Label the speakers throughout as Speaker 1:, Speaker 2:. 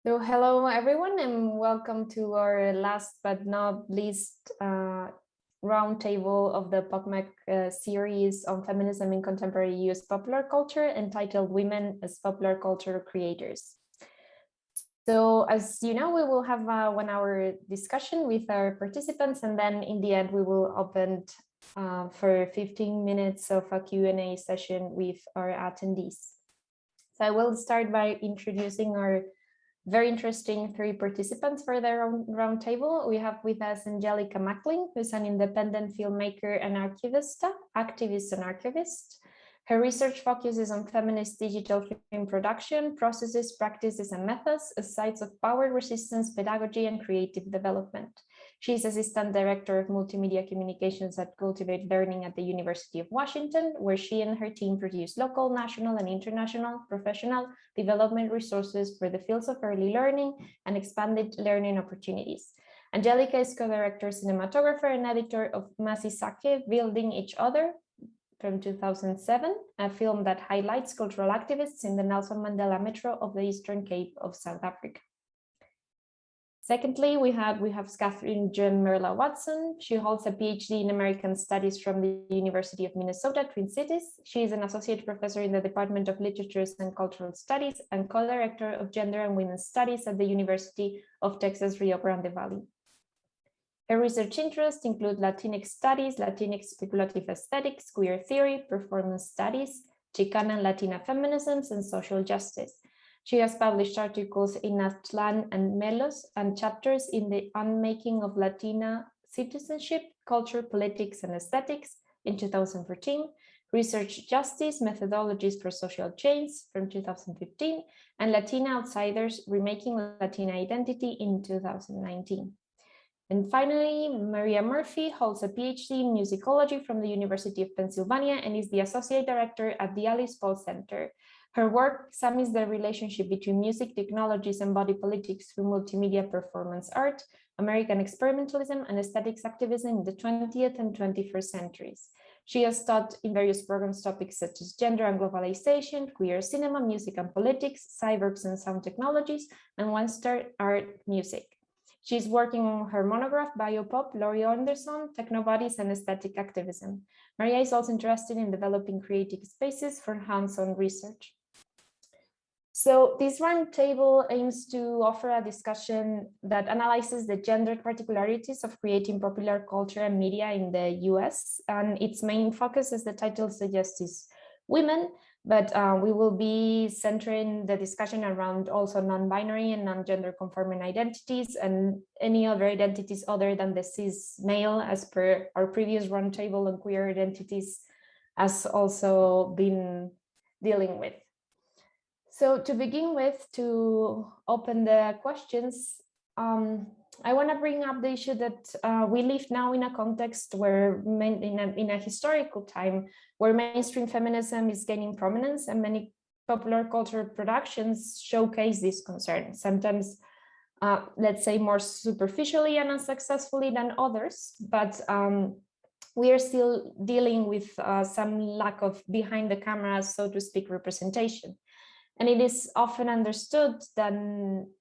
Speaker 1: So hello everyone and welcome to our last but not least roundtable of the PopMeC series on feminism in contemporary US popular culture entitled Women as Popular Culture Creators. So as you know, we will have a 1 hour discussion with our participants, and then in the end we will open for 15 minutes of a Q&A session with our attendees. So I will start by introducing our very interesting 3 participants for the roundtable. We have with us Angelica Macklin, who's an independent filmmaker and activist. Her research focuses on feminist digital film production, processes, practices, and methods as sites of power, resistance, pedagogy, and creative development. She is Assistant Director of Multimedia Communications at Cultivate Learning at the University of Washington, where she and her team produce local, national, and international professional development resources for the fields of early learning and expanded learning opportunities. Angelica is co-director, cinematographer, and editor of Masisake, Building Each Other, from 2007, a film that highlights cultural activists in the Nelson Mandela Metro of the Eastern Cape of South Africa. Secondly, we have Cathryn Merla-Watson. She holds a PhD in American Studies from the University of Minnesota, Twin Cities. She is an associate professor in the Department of Literatures and Cultural Studies and co-director of Gender and Women's Studies at the University of Texas, Rio Grande Valley. Her research interests include Latinx studies, Latinx speculative aesthetics, queer theory, performance studies, Chicana and Latina feminisms, and social justice. She has published articles in Aztlán and Melos and chapters in the Unmaking of Latina Citizenship, Culture, Politics, and Aesthetics in 2014, Research Justice, Methodologies for Social Change from 2015, and Latina Outsiders, Remaking Latina Identity in 2019. And finally, Maria Murphy holds a PhD in musicology from the University of Pennsylvania and is the Associate Director at the Alice Paul Center. Her work examines the relationship between music, technologies, and body politics through multimedia performance art, American experimentalism, and aesthetics activism in the 20th and 21st centuries. She has taught in various programs topics such as gender and globalization, queer cinema, music and politics, cyborgs and sound technologies, and Western art music. She's working on her monograph, Biopop, Laurie Anderson, Technobodies and Aesthetic Activism. Maria is also interested in developing creative spaces for hands-on research. So this roundtable aims to offer a discussion that analyzes the gendered particularities of creating popular culture and media in the US, and its main focus, as the title suggests, is women, but we will be centering the discussion around also non-binary and non-gender conforming identities and any other identities other than the cis male, as per our previous roundtable on queer identities has also been dealing with. So to begin with, to open the questions, I want to bring up the issue that we live now in a context where in a historical time where mainstream feminism is gaining prominence, and many popular culture productions showcase this concern, sometimes let's say more superficially and unsuccessfully than others, but we are still dealing with some lack of behind the camera, so to speak, representation. And it is often understood that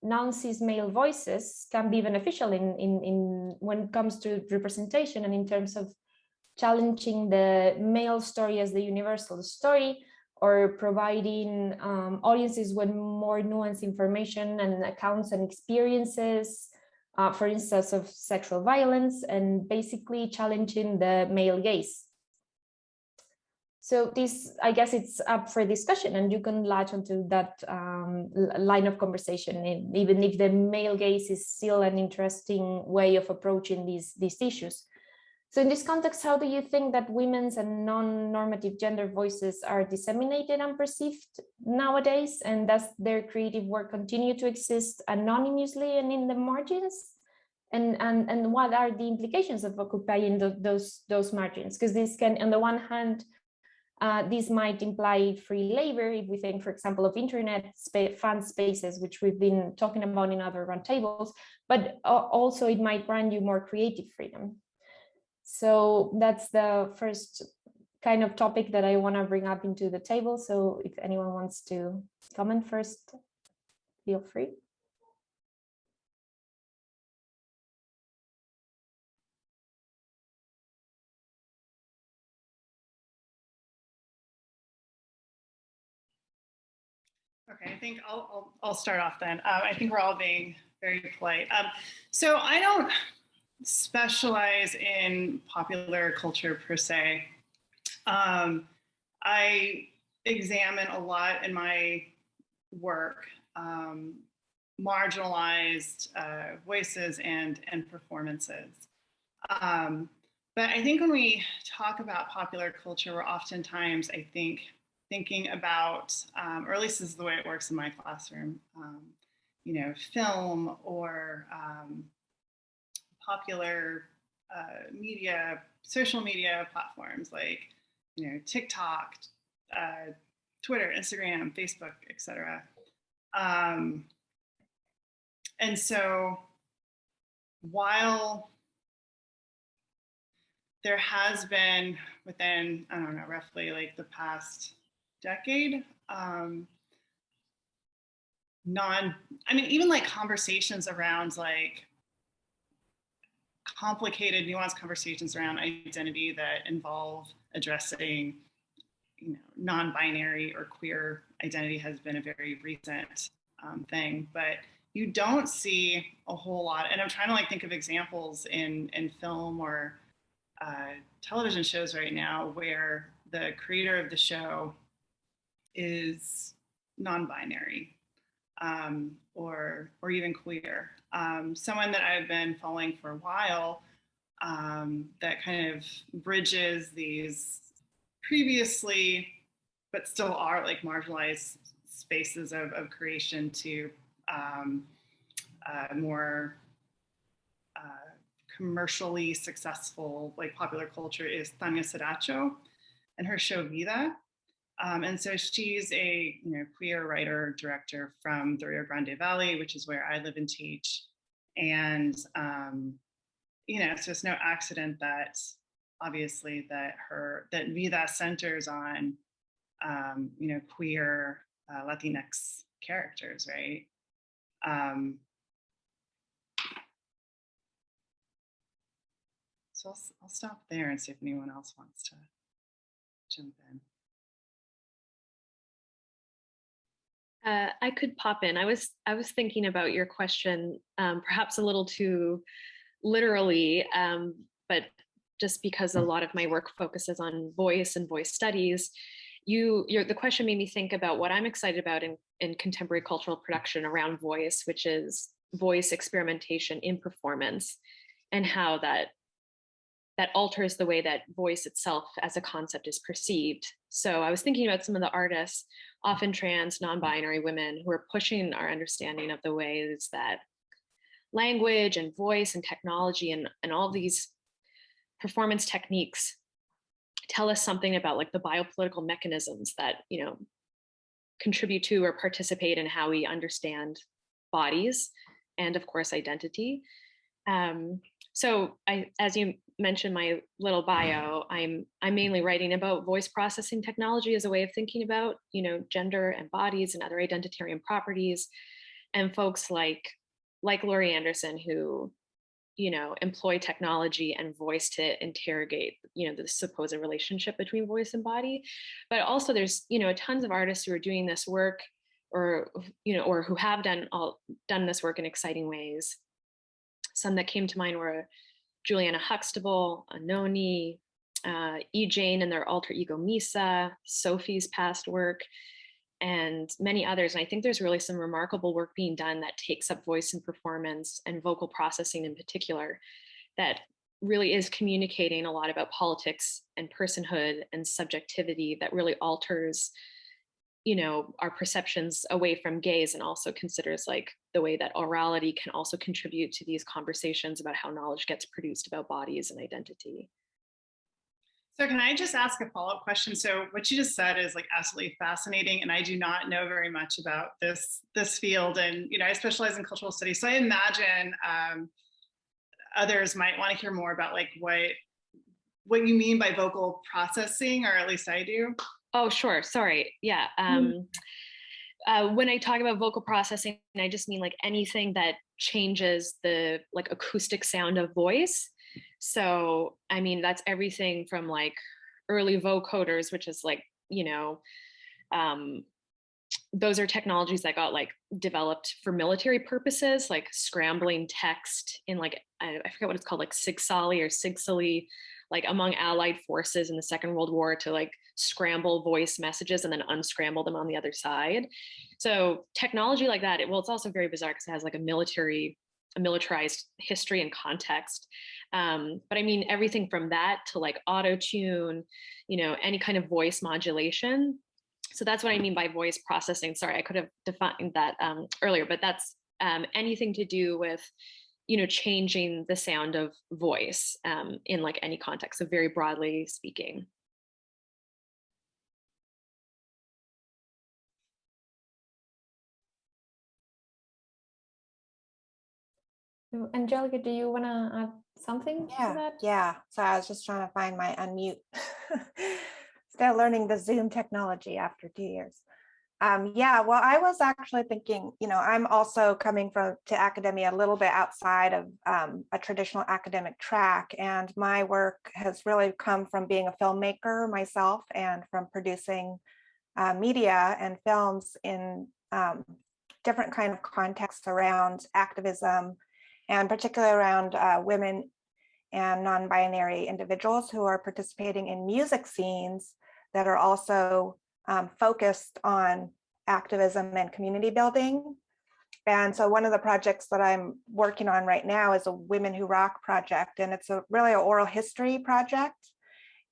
Speaker 1: non-cis male voices can be beneficial in when it comes to representation and in terms of challenging the male story as the universal story, or providing audiences with more nuanced information and accounts and experiences, for instance, of sexual violence, and basically challenging the male gaze. So this, I guess it's up for discussion, and you can latch onto that line of conversation, even if the male gaze is still an interesting way of approaching these issues. So in this context, how do you think that women's and non-normative gender voices are disseminated and perceived nowadays? And does their creative work continue to exist anonymously and in the margins? And what are the implications of occupying those margins? Because this can, on the one hand, this might imply free labor if we think, for example, of internet fan spaces, which we've been talking about in other roundtables, but also it might grant you more creative freedom. So that's the first kind of topic that I want to bring up into the table. So if anyone wants to comment first, feel free.
Speaker 2: Okay, I think I'll start off then. I think we're all being very polite. So I don't specialize in popular culture per se. I examine a lot in my work marginalized voices and performances. But I think when we talk about popular culture, we're oftentimes, I think, thinking about, or at least this is the way it works in my classroom, you know, film or popular media, social media platforms like, you know, TikTok, Twitter, Instagram, Facebook, etc. And so while there has been within, I don't know, roughly like the past decade, even like conversations around like complicated, nuanced conversations around identity that involve addressing, you know, non-binary or queer identity has been a very recent thing, but you don't see a whole lot. And I'm trying to like think of examples in film or television shows right now where the creator of the show is non-binary or even queer. Someone that I've been following for a while that kind of bridges these previously, but still are like marginalized spaces of creation to more commercially successful, like popular culture is Tanya Saracho and her show Vida. And so she's a queer writer director from the Rio Grande Valley, which is where I live and teach. And so it's no accident that obviously that Vida centers on queer Latinx characters, right? So I'll stop there and see if anyone else wants to jump in.
Speaker 3: I could pop in. I was thinking about your question, perhaps a little too literally, but just because a lot of my work focuses on voice and voice studies, the question made me think about what I'm excited about in contemporary cultural production around voice, which is voice experimentation in performance, and how that alters the way that voice itself as a concept is perceived. So I was thinking about some of the artists, often trans, non-binary women, who are pushing our understanding of the ways that language and voice and technology and all these performance techniques tell us something about like the biopolitical mechanisms that, contribute to or participate in how we understand bodies and of course identity. So as you mentioned my little bio, I'm mainly writing about voice processing technology as a way of thinking about, gender and bodies and other identitarian properties, and folks like Laurie Anderson who, employ technology and voice to interrogate, the supposed relationship between voice and body. But also there's, tons of artists who are doing this work or who have done this work in exciting ways. Some that came to mind were Juliana Huxtable, Anoni, E. Jane and their alter ego Misa, Sophie's past work, and many others. And I think there's really some remarkable work being done that takes up voice and performance and vocal processing in particular, that really is communicating a lot about politics and personhood and subjectivity that really alters our perceptions away from gaze, and also considers like the way that orality can also contribute to these conversations about how knowledge gets produced about bodies and identity.
Speaker 2: So can I just ask a follow-up question? So what you just said is like absolutely fascinating, and I do not know very much about this field, and I specialize in cultural studies, so I imagine others might want to hear more about like what you mean by vocal processing, or at least I do.
Speaker 3: Oh, sure. Sorry. Yeah. When I talk about vocal processing, I just mean like anything that changes the like acoustic sound of voice. So, I mean, that's everything from like early vocoders, which is like, those are technologies that got like developed for military purposes, like scrambling text in like, I forget what it's called, like Sigsali, like among allied forces in the Second World War to like scramble voice messages and then unscramble them on the other side. So technology like that, well, it's also very bizarre because it has like a militarized history and context. But I mean, everything from that to like auto-tune, any kind of voice modulation. So that's what I mean by voice processing. Sorry, I could have defined that earlier, but that's anything to do with, changing the sound of voice in like any context, so very broadly speaking.
Speaker 1: Angelica, do you want to add something to that?
Speaker 4: Yeah. So I was just trying to find my unmute. Still learning the Zoom technology after 2 years. Yeah, well, I was actually thinking, I'm also coming to academia a little bit outside of a traditional academic track, and my work has really come from being a filmmaker myself and from producing media and films in different kind of contexts around activism, and particularly around women and non-binary individuals who are participating in music scenes that are also focused on activism and community building. And so one of the projects that I'm working on right now is a Women Who Rock project, and it's really an oral history project.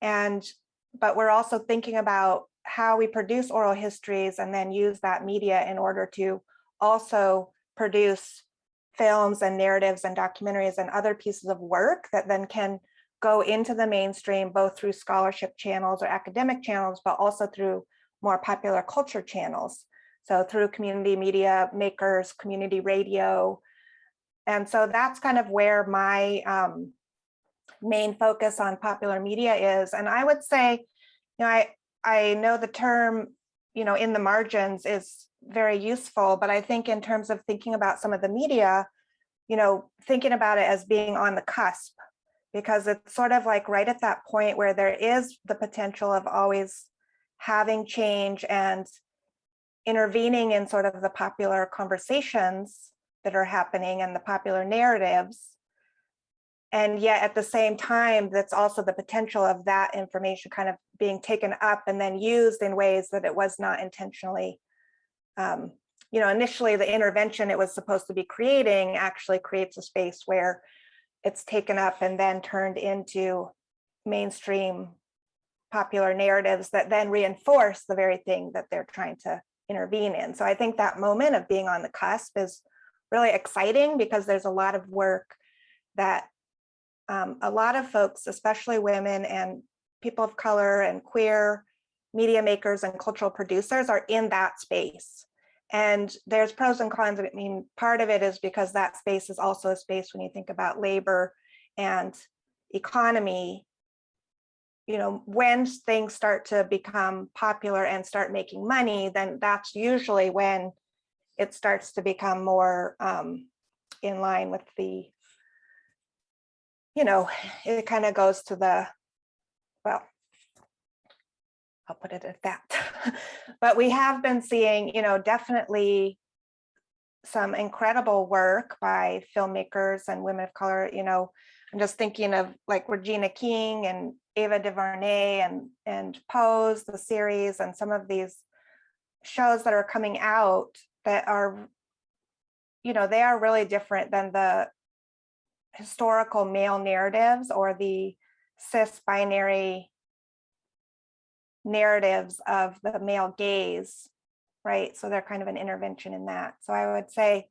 Speaker 4: But we're also thinking about how we produce oral histories and then use that media in order to also produce films and narratives and documentaries and other pieces of work that then can go into the mainstream, both through scholarship channels or academic channels, but also through more popular culture channels. So through community media makers, community radio. And so that's kind of where my main focus on popular media is. And I would say, I know the term, in the margins is very useful, but I think in terms of thinking about some of the media, thinking about it as being on the cusp, because it's sort of like right at that point where there is the potential of always having change and intervening in sort of the popular conversations that are happening and the popular narratives. And yet at the same time, that's also the potential of that information kind of being taken up and then used in ways that it was not intentionally. Initially the intervention it was supposed to be creating actually creates a space where it's taken up and then turned into mainstream popular narratives that then reinforce the very thing that they're trying to intervene in. So I think that moment of being on the cusp is really exciting because there's a lot of work that a lot of folks, especially women and people of color and queer media makers and cultural producers, are in that space. And there's pros and cons. I mean, part of it is because that space is also a space when you think about labor and economy, when things start to become popular and start making money, then that's usually when it starts to become more in line with the, it kind of goes to the, well, I'll put it at that. But we have been seeing, definitely some incredible work by filmmakers and women of color. I'm just thinking of like Regina King and Ava DuVernay and Pose, the series, and some of these shows that are coming out that are, they are really different than the historical male narratives or the cis binary narratives of the male gaze, right? So they're kind of an intervention in that. So I would say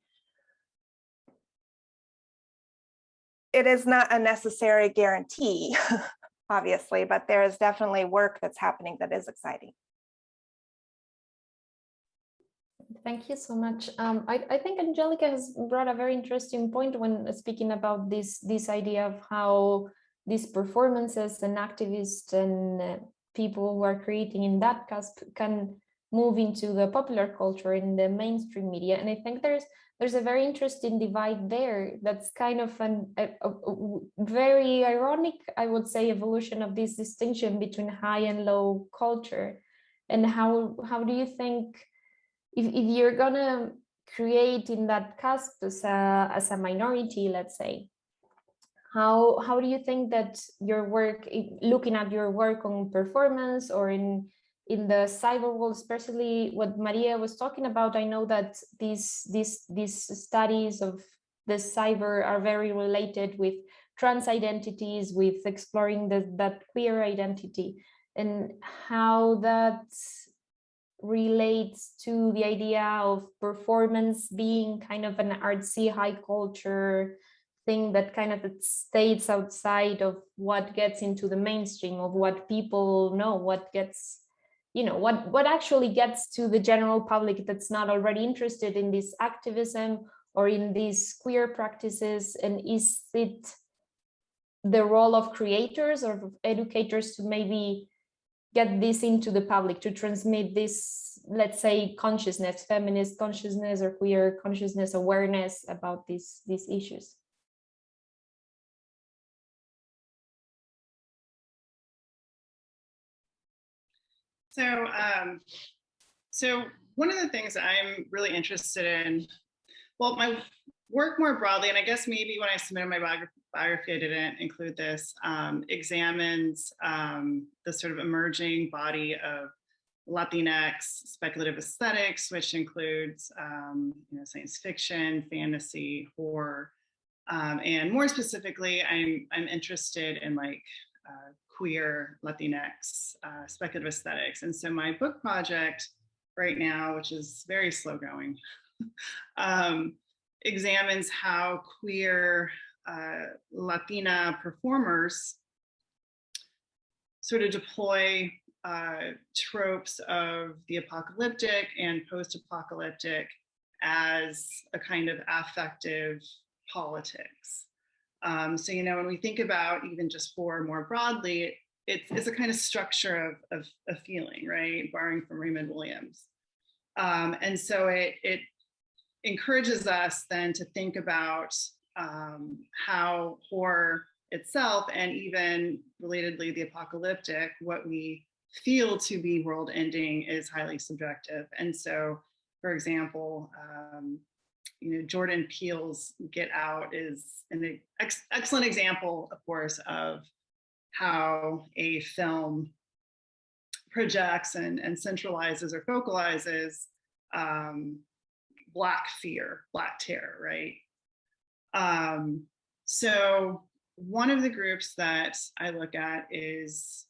Speaker 4: it is not a necessary guarantee, obviously, but there is definitely work that's happening that is exciting.
Speaker 1: Thank you so much. I think Angelica has brought a very interesting point when speaking about this idea of how these performances and activists and people who are creating in that cusp can move into the popular culture in the mainstream media. And I think there's a very interesting divide there that's kind of a very ironic, I would say, evolution of this distinction between high and low culture. And how do you think if you're gonna create in that cusp as a minority, let's say, how do you think that your work, looking at your work on performance or in the cyber world, especially what Maria was talking about, I know that these studies of the cyber are very related with trans identities, with exploring that queer identity, and how that relates to the idea of performance being kind of an artsy high culture thing that kind of stays outside of what gets into the mainstream of what people know, what gets, you know, what actually gets to the general public that's not already interested in this activism or in these queer practices. And is it the role of creators or of educators to maybe get this into the public, to transmit this, let's say, consciousness, feminist consciousness or queer consciousness, awareness about these issues?
Speaker 2: So one of the things I'm really interested in, well, my work more broadly, and I guess maybe when I submitted my biography, I didn't include this, examines the sort of emerging body of Latinx speculative aesthetics, which includes science fiction, fantasy, horror, and more specifically, I'm interested in like queer Latinx speculative aesthetics. And so my book project right now, which is very slow going, examines how queer Latina performers sort of deploy tropes of the apocalyptic and post-apocalyptic as a kind of affective politics. So, you know, when we think about even just horror more broadly, it's a kind of structure of feeling, right? Borrowing from Raymond Williams. And so it encourages us then to think about how horror itself, and even relatedly the apocalyptic, what we feel to be world ending, is highly subjective. And so, for example, Jordan Peele's Get Out is an excellent example, of course, of how a film projects and centralizes or focalizes Black fear, Black terror, right? So one of the groups that I look at is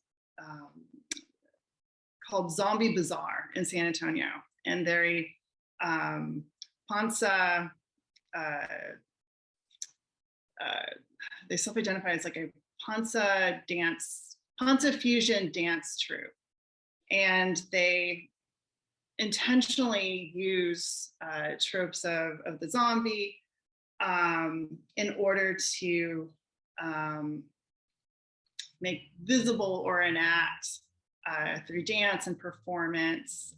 Speaker 2: called Zombie Bazaar in San Antonio, and they're Panza, they self-identify as like a Panza fusion dance troupe. And they intentionally use tropes of the zombie in order to make visible or enact through dance and performance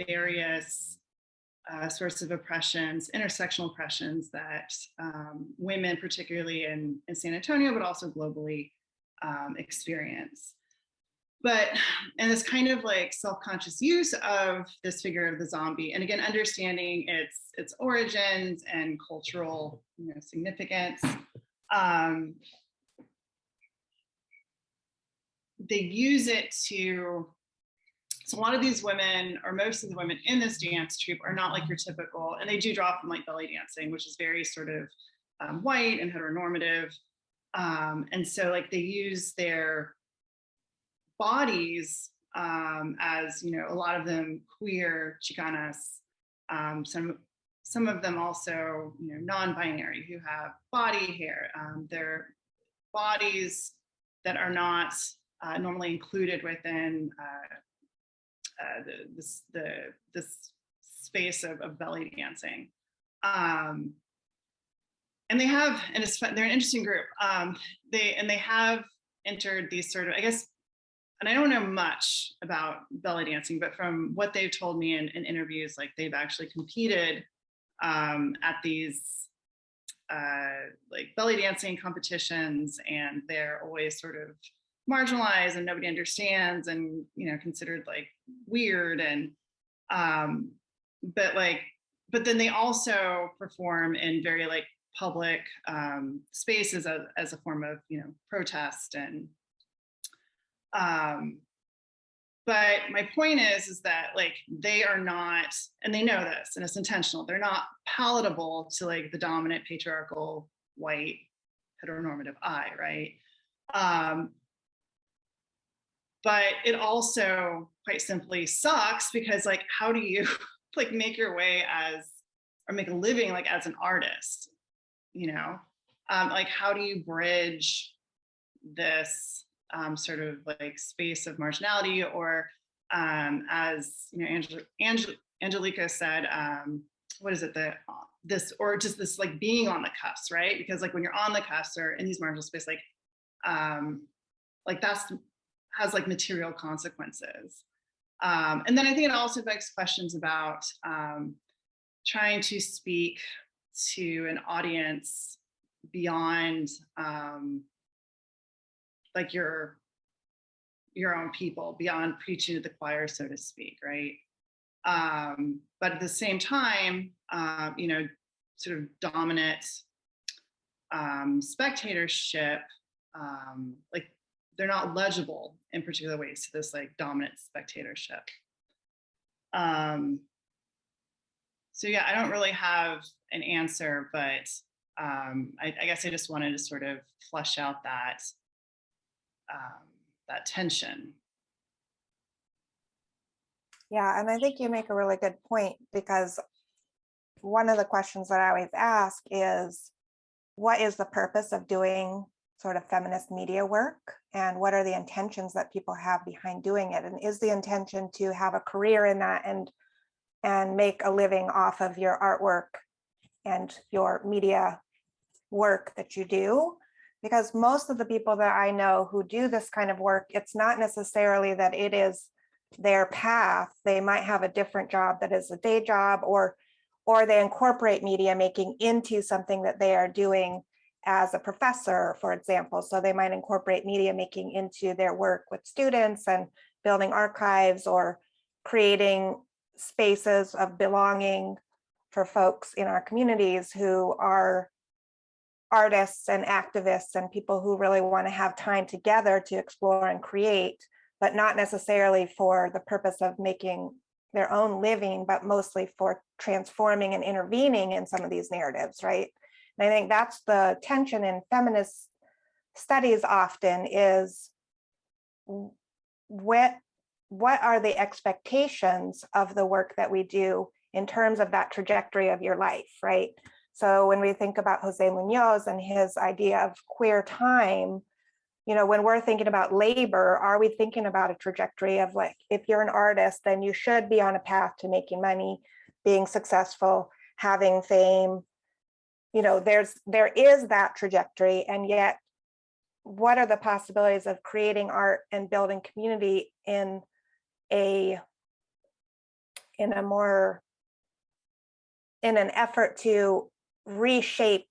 Speaker 2: various sorts of oppressions, intersectional oppressions that women, particularly in San Antonio, but also globally, experience. And this kind of like self-conscious use of this figure of the zombie, and again, understanding its origins and cultural significance. They use it to, so a lot of these women, or most of the women in this dance troupe, are not like your typical, and they do draw from like belly dancing, which is very sort of white and heteronormative. And so like they use their bodies as, a lot of them queer Chicanas, some of them also, non-binary, who have body hair. Their bodies that are not normally included within this space of belly dancing. And they have, and they're an interesting group. They have entered these sort of, I guess, and I don't know much about belly dancing, but from what they've told me in interviews, like they've actually competed at these like belly dancing competitions, and they're always sort of marginalized and nobody understands, and considered like weird. And but then they also perform in very like public spaces as a form of, you know, protest. And but my point is that like they are not, and they know this, and it's intentional, they're not palatable to like the dominant patriarchal white heteronormative eye, right? But it also quite simply sucks because like, how do you like make your way as, or make a living like as an artist, you know? Like how do you bridge this sort of like space of marginality, or as you know, Angelica said, what is it, this, or just this like being on the cusp, right? Because like when you're on the cusp or in these marginal space, like that's has like material consequences. And then I think it also begs questions about trying to speak to an audience beyond like your own people, beyond preaching to the choir, so to speak, right? But at the same time, you know, sort of dominant spectatorship, like they're not legible in particular ways to this like dominant spectatorship. So yeah, I don't really have an answer, but I guess I just wanted to sort of flesh out that that tension.
Speaker 4: Yeah, and I think you make a really good point, because one of the questions that I always ask is, what is the purpose of doing sort of feminist media work, and what are the intentions that people have behind doing it? And is the intention to have a career in that and make a living off of your artwork and your media work that you do? Because most of the people that I know who do this kind of work, it's not necessarily that it is their path. They might have a different job that is a day job, or they incorporate media making into something that they are doing as a professor, for example. So they might incorporate media making into their work with students and building archives or creating spaces of belonging for folks in our communities who are artists and activists and people who really want to have time together to explore and create, but not necessarily for the purpose of making their own living, but mostly for transforming and intervening in some of these narratives, right? And I think that's the tension in feminist studies often is, what are the expectations of the work that we do in terms of that trajectory of your life, right? So when we think about Jose Munoz and his idea of queer time, you know, when we're thinking about labor, are we thinking about a trajectory of like, if you're an artist, then you should be on a path to making money, being successful, having fame. You know, there is that trajectory, and yet what are the possibilities of creating art and building community in an effort to reshape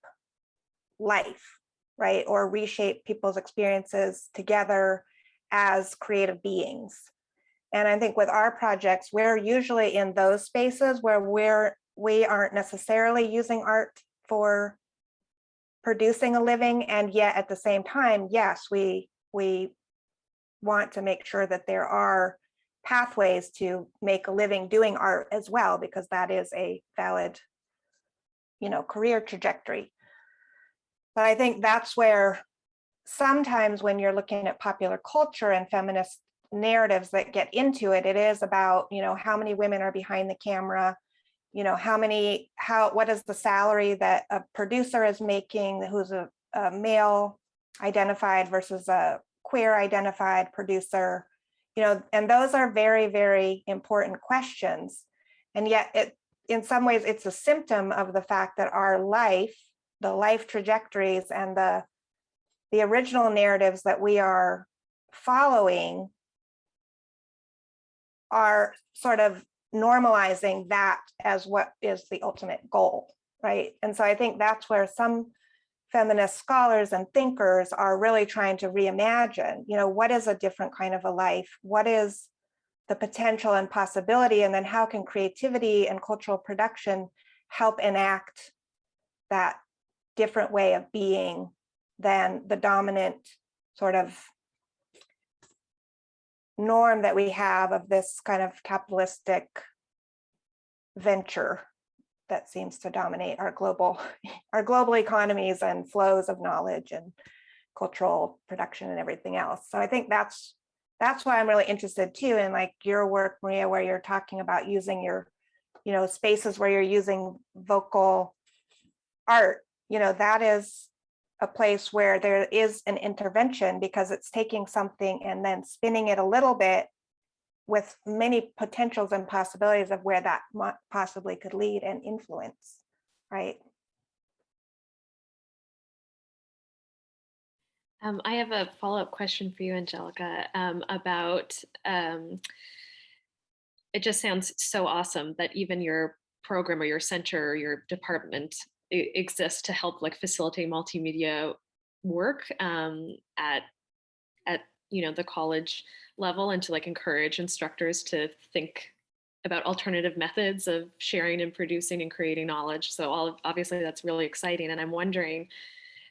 Speaker 4: life, right? Or reshape people's experiences together as creative beings. And I think with our projects, we're usually in those spaces where we aren't necessarily using art for producing a living, and yet at the same time, yes, we want to make sure that there are pathways to make a living doing art as well, because that is a valid, you know, career trajectory. But I think that's where sometimes when you're looking at popular culture and feminist narratives that get into it, it is about, you know, how many women are behind the camera, you know, what is the salary that a producer is making who's a male identified versus a queer identified producer, you know, and those are very, very important questions. And yet in some ways it's a symptom of the fact that our life, the life trajectories and the original narratives that we are following are sort of normalizing that as what is the ultimate goal, right? And so I think that's where some feminist scholars and thinkers are really trying to reimagine, you know, what is a different kind of a life? What is the potential and possibility, and then how can creativity and cultural production help enact that different way of being than the dominant sort of norm that we have of this kind of capitalistic venture that seems to dominate our global economies and flows of knowledge and cultural production and everything else. So I think that's why I'm really interested too in like your work, Maria, where you're talking about using your, spaces where you're using vocal art. That is a place where there is an intervention because it's taking something and then spinning it a little bit with many potentials and possibilities of where that possibly could lead and influence, right?
Speaker 3: I have a follow-up question for you, Angelica, about, it just sounds so awesome that even your program or your center or your department exists to help like facilitate multimedia work at the college level, and to like encourage instructors to think about alternative methods of sharing and producing and creating knowledge. So obviously that's really exciting. And I'm wondering,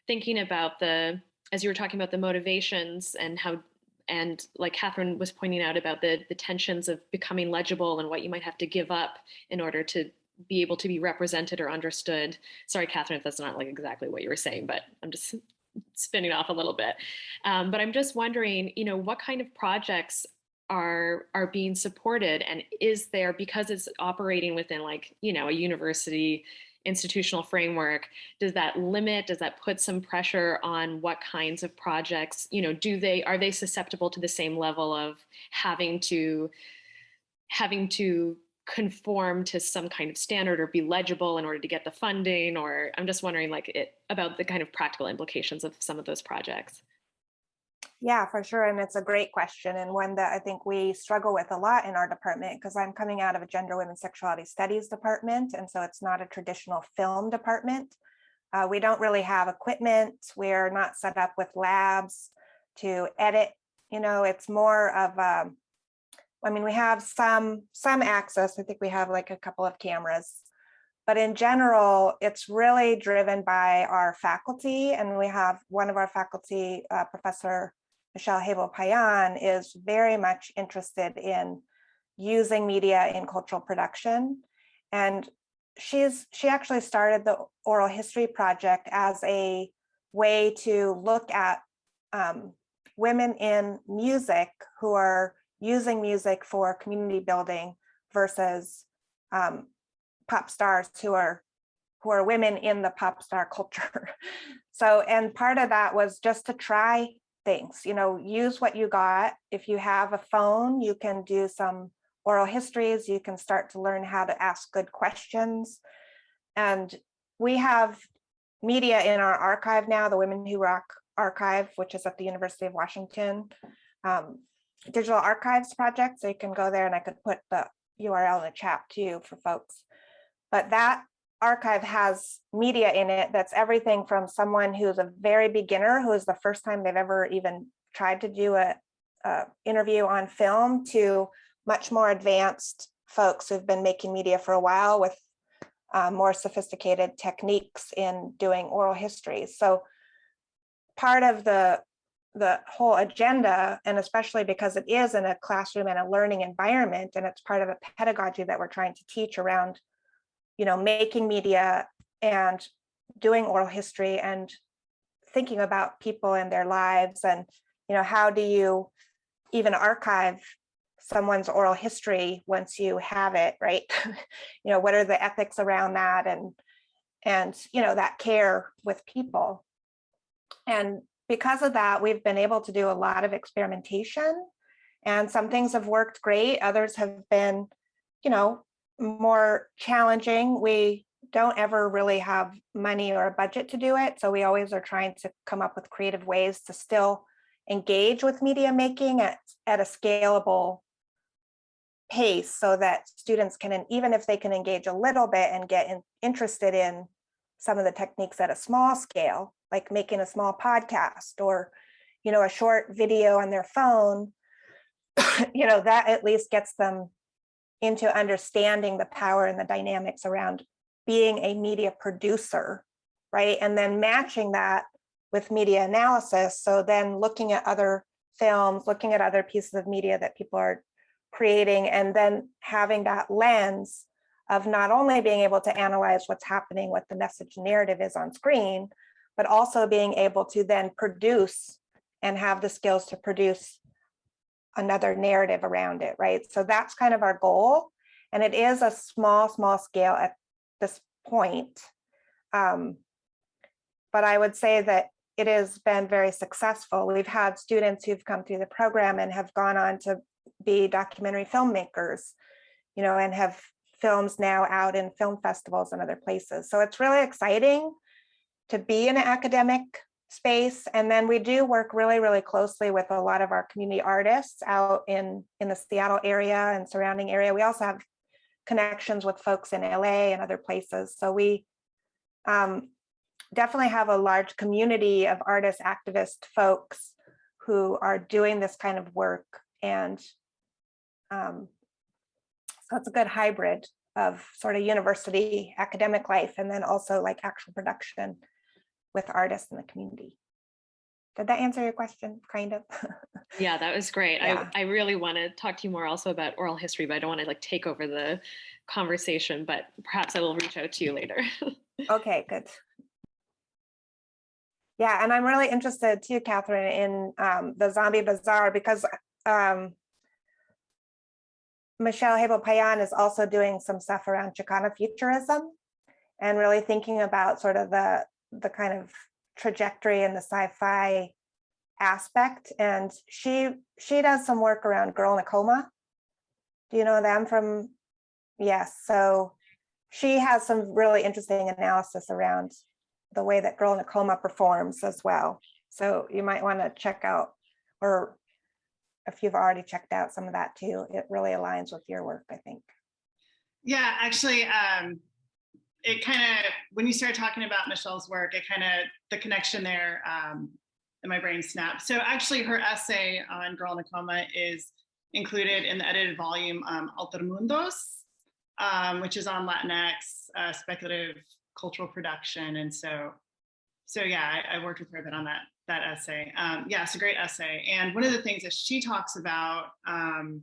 Speaker 3: thinking about as you were talking about the motivations and how, and like Catherine was pointing out about the tensions of becoming legible and what you might have to give up in order to be able to be represented or understood. Sorry, Catherine, if that's not like exactly what you were saying, but I'm just spinning off a little bit. But I'm just wondering, what kind of projects are being supported, and is there, because it's operating within like, a university institutional framework, does that put some pressure on what kinds of projects, are they susceptible to the same level of having to conform to some kind of standard or be legible in order to get the funding? Or I'm just wondering about the kind of practical implications of some of those projects.
Speaker 4: Yeah, for sure. And it's a great question, and one that I think we struggle with a lot in our department, because I'm coming out of a gender, women's, sexuality studies department. And so it's not a traditional film department. We don't really have equipment. We're not set up with labs to edit. It's more of, we have some access. I think we have like a couple of cameras, but in general, it's really driven by our faculty. And we have one of our faculty, Professor Michelle Habel-Payan, is very much interested in using media in cultural production. And she actually started the Oral History Project as a way to look at women in music who are using music for community building versus pop stars who are women in the pop star culture. So, and part of that was just to try things, use what you got. If you have a phone, you can do some oral histories. You can start to learn how to ask good questions. And we have media in our archive now, the Women Who Rock archive, which is at the University of Washington, digital archives project. So you can go there, and I could put the URL in the chat too for folks. But that archive has media in it that's everything from someone who's a very beginner, who is the first time they've ever even tried to do a interview on film, to much more advanced folks who've been making media for a while with more sophisticated techniques in doing oral histories. So part of the whole agenda, and especially because it is in a classroom and a learning environment, and it's part of a pedagogy that we're trying to teach around making media and doing oral history and thinking about people and their lives, and how do you even archive someone's oral history once you have it, right? What are the ethics around that, and that care with people. And because of that, we've been able to do a lot of experimentation, and some things have worked great. Others have been, more challenging. We don't ever really have money or a budget to do it. So we always are trying to come up with creative ways to still engage with media making at a scalable pace, so that students can, even if they can engage a little bit and get interested in some of the techniques at a small scale, like making a small podcast or, a short video on their phone, that at least gets them into understanding the power and the dynamics around being a media producer, right? And then matching that with media analysis. So then looking at other films, looking at other pieces of media that people are creating, and then having that lens of not only being able to analyze what's happening, what the message narrative is on screen, but also being able to then produce and have the skills to produce another narrative around it, right? So that's kind of our goal. And it is a small scale at this point. But I would say that it has been very successful. We've had students who've come through the program and have gone on to be documentary filmmakers, and have films now out in film festivals and other places. So it's really exciting to be in an academic space. And then we do work really, really closely with a lot of our community artists out in the Seattle area and surrounding area. We also have connections with folks in LA and other places. So we definitely have a large community of artists, activist folks who are doing this kind of work. And so it's a good hybrid of sort of university academic life and then also like actual production with artists in the community. Did that answer your question, kind of?
Speaker 3: Yeah, that was great.
Speaker 4: Yeah.
Speaker 3: I really want to talk to you more also about oral history, but I don't want to like take over the conversation, but perhaps I will reach out to you later.
Speaker 4: Okay, good. Yeah, and I'm really interested too, Catherine, in the Zombie Bazaar, because Michelle Hebel-Payan is also doing some stuff around Chicana futurism and really thinking about sort of the kind of trajectory and the sci-fi aspect. And she does some work around Girl in a Coma. Do you know them from? Yes. So she has some really interesting analysis around the way that Girl in a Coma performs as well. So you might want to check out, or if you've already checked out some of that too, it really aligns with your work, I think.
Speaker 2: Yeah, actually, it kind of, when you started talking about Michelle's work, it kind of, the connection there in my brain snapped. So actually her essay on Girl in a Coma is included in the edited volume Altermundos, which is on Latinx speculative cultural production. And so yeah, I worked with her a bit on that essay. Yeah, it's a great essay. And one of the things that she talks about, and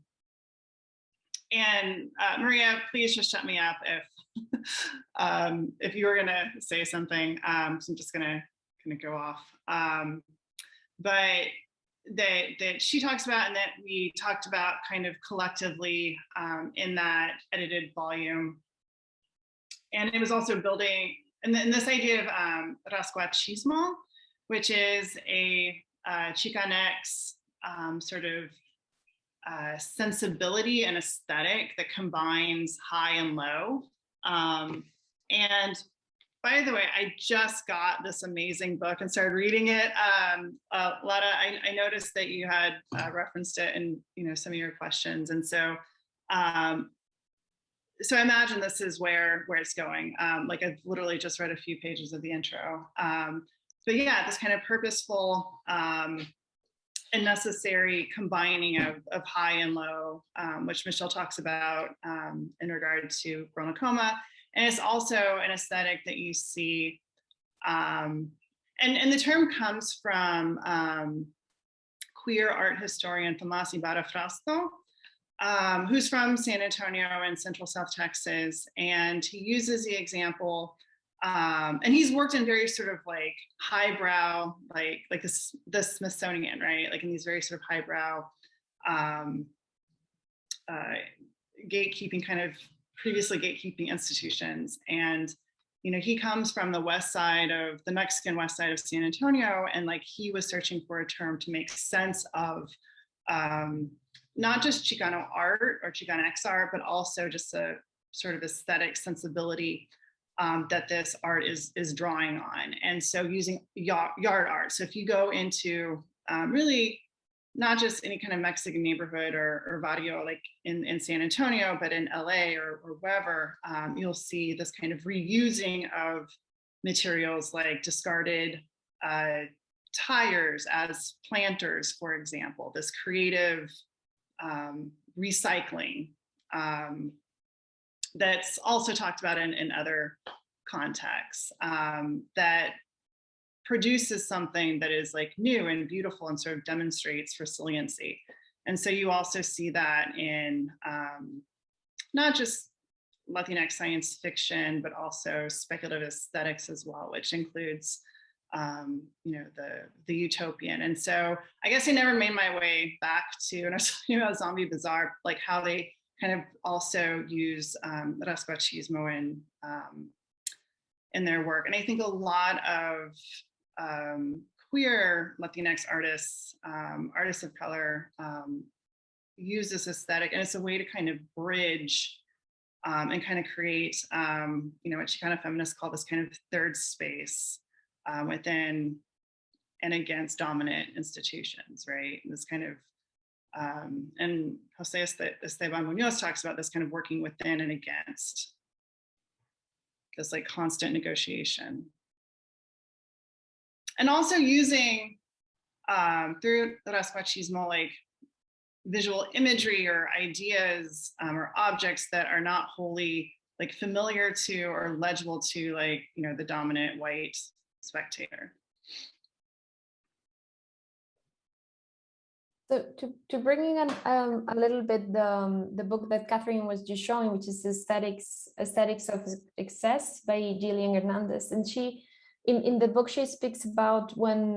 Speaker 2: Maria, please just shut me up if you were gonna say something. So I'm just gonna go off. But that she talks about, and that we talked about kind of collectively in that edited volume. And it was also building, and this idea of rascuachismo, which is a Chicanx sort of sensibility and aesthetic that combines high and low. And by the way, I just got this amazing book and started reading it. Lada, I noticed that you had referenced it in some of your questions, and so so I imagine this is where it's going. Like I've literally just read a few pages of the intro, but yeah, this kind of purposeful and necessary combining of high and low, which Michelle talks about in regard to Girl in a Coma. And it's also an aesthetic that you see, and the term comes from queer art historian Tomás Ibarra-Frausto, who's from San Antonio in Central South Texas. And he uses the example, and he's worked in very sort of like highbrow, like the Smithsonian, right? Like in these very sort of highbrow gatekeeping kind of previously gatekeeping institutions. And he comes from the Mexican west side of San Antonio, and like he was searching for a term to make sense of not just Chicano art or Chicanx art, but also just a sort of aesthetic sensibility that this art is drawing on. And so using yard art. So if you go into really not just any kind of Mexican neighborhood or barrio like in San Antonio, but in LA or wherever, you'll see this kind of reusing of materials like discarded tires as planters, for example, this creative recycling that's also talked about in other contexts, that produces something that is like new and beautiful and sort of demonstrates resiliency. And so you also see that in not just Latinx science fiction, but also speculative aesthetics as well, which includes you know, the utopian. And so I guess I never made my way back to, and I was talking about Zombie Bazaar, like how they kind of also use rascachismo in their work. And I think a lot of queer Latinx artists, artists of color, use this aesthetic, and it's a way to kind of bridge and kind of create, you know, what Chicana feminists call this kind of third space within and against dominant institutions, right? And this kind of, and Jose Esteban Munoz talks about this kind of working within and against, this like constant negotiation. And also using through rascachismo, like visual imagery or ideas or objects that are not wholly like familiar to or legible to, like, you know, the dominant white spectator.
Speaker 1: So to bring in a little bit the book that Kathryn was just showing, which is Aesthetics of Excess by Gillian Hernandez, and she in the book she speaks about when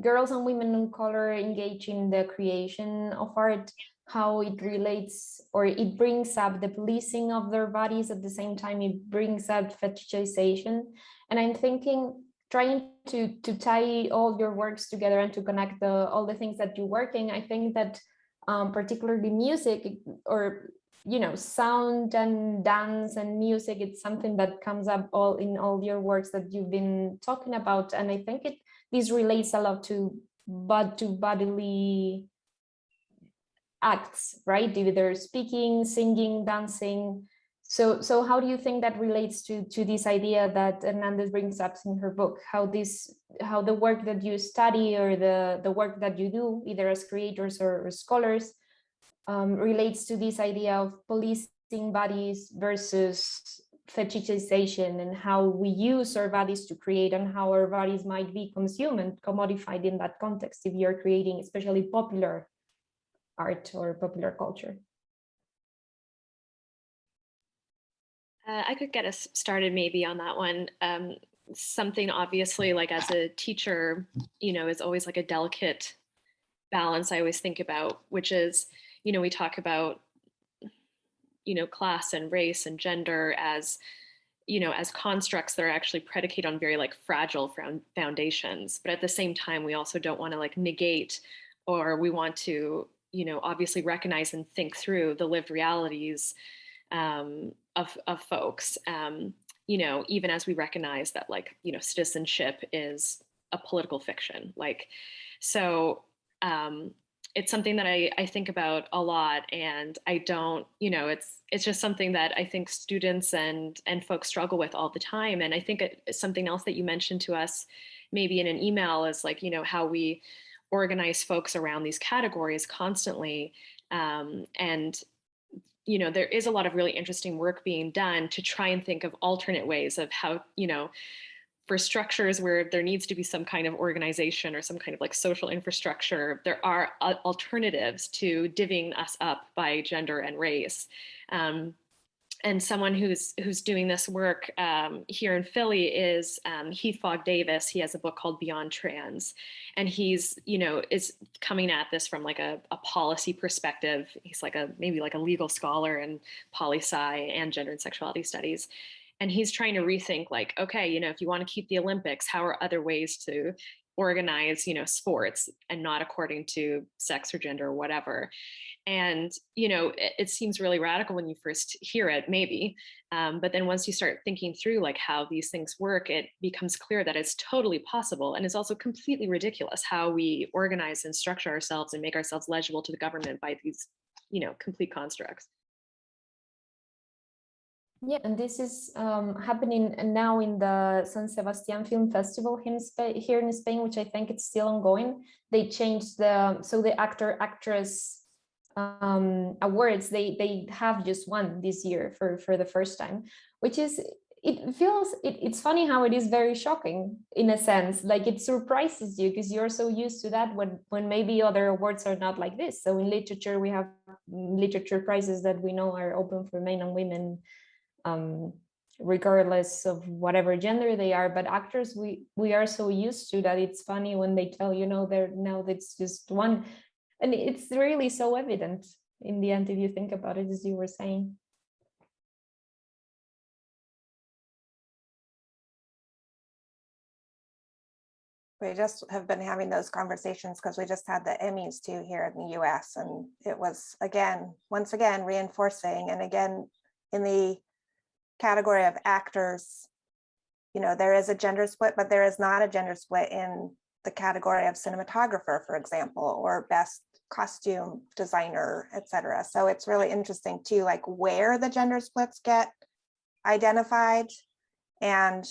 Speaker 1: girls and women of color engage in the creation of art, how it relates or it brings up the policing of their bodies, at the same time it brings up fetishization. And I'm thinking, trying to tie all your works together and to connect all the things that you're working, I think that particularly music, or, you know, sound and dance and music, it's something that comes up in all your works that you've been talking about. And I think this relates a lot to bodily acts, right? Either speaking, singing, dancing. So how do you think that relates to this idea that Hernandez brings up in her book? How the work that you study or the work that you do, either as creators or scholars, relates to this idea of policing bodies versus fetishization, and how we use our bodies to create, and how our bodies might be consumed and commodified in that context if you're creating especially popular art or popular culture.
Speaker 3: I could get us started maybe on that one. Something obviously, like as a teacher, you know, is always like a delicate balance I always think about, which is, you know, we talk about, you know, class and race and gender as, you know, as constructs that are actually predicated on very like fragile foundations. But at the same time, we also don't want to like negate, or we want to, you know, obviously recognize and think through the lived realities of folks, you know, even as we recognize that, like, you know, citizenship is a political fiction. Like, so it's something that I think about a lot, and I don't, you know, it's just something that I think students and folks struggle with all the time. And I think it's something else that you mentioned to us maybe in an email is like, you know, how we organize folks around these categories constantly. And you know, there is a lot of really interesting work being done to try and think of alternate ways of how, you know, for structures where there needs to be some kind of organization or some kind of like social infrastructure, there are alternatives to divvying us up by gender and race. And someone who's doing this work here in Philly is Heath Fog Davis. He has a book called Beyond Trans, and he's, you know, is coming at this from like a policy perspective. He's like maybe like a legal scholar in poli-sci and gender and sexuality studies. And he's trying to rethink like, okay, you know, if you want to keep the Olympics, how are other ways to organize, you know, sports and not according to sex or gender or whatever. And, you know, it seems really radical when you first hear it, maybe. But then once you start thinking through like how these things work, it becomes clear that it's totally possible. And it's also completely ridiculous how we organize and structure ourselves and make ourselves legible to the government by these, you know, complete constructs.
Speaker 1: Yeah, and this is happening now in the San Sebastian Film Festival here in Spain, which I think it's still ongoing. They changed so the actor-actress awards, they have just won this year for the first time, which is, it's funny how it is very shocking in a sense. Like, it surprises you because you're so used to that when maybe other awards are not like this. So in literature, we have literature prizes that we know are open for men and women, regardless of whatever gender they are. But actors, we are so used to that. It's funny when they tell, now it's just one, and it's really so evident in the end if you think about it, as you were saying.
Speaker 4: We just have been having those conversations because we just had the Emmys too here in the US, and it was once again reinforcing. And again, in the category of actors, there is a gender split, but there is not a gender split in the category of cinematographer, for example, or best costume designer, etc. So it's really interesting too, like where the gender splits get identified, and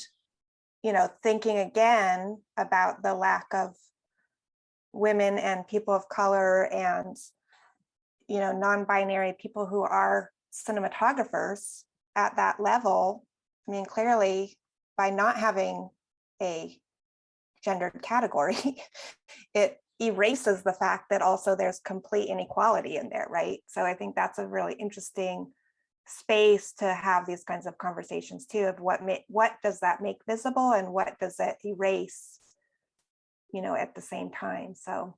Speaker 4: thinking again about the lack of women and people of color and non-binary people who are cinematographers at that level. I mean, clearly, by not having a gendered category, it erases the fact that also there's complete inequality in there, right? So I think that's a really interesting space to have these kinds of conversations too, of what does that make visible and what does it erase, at the same time. So,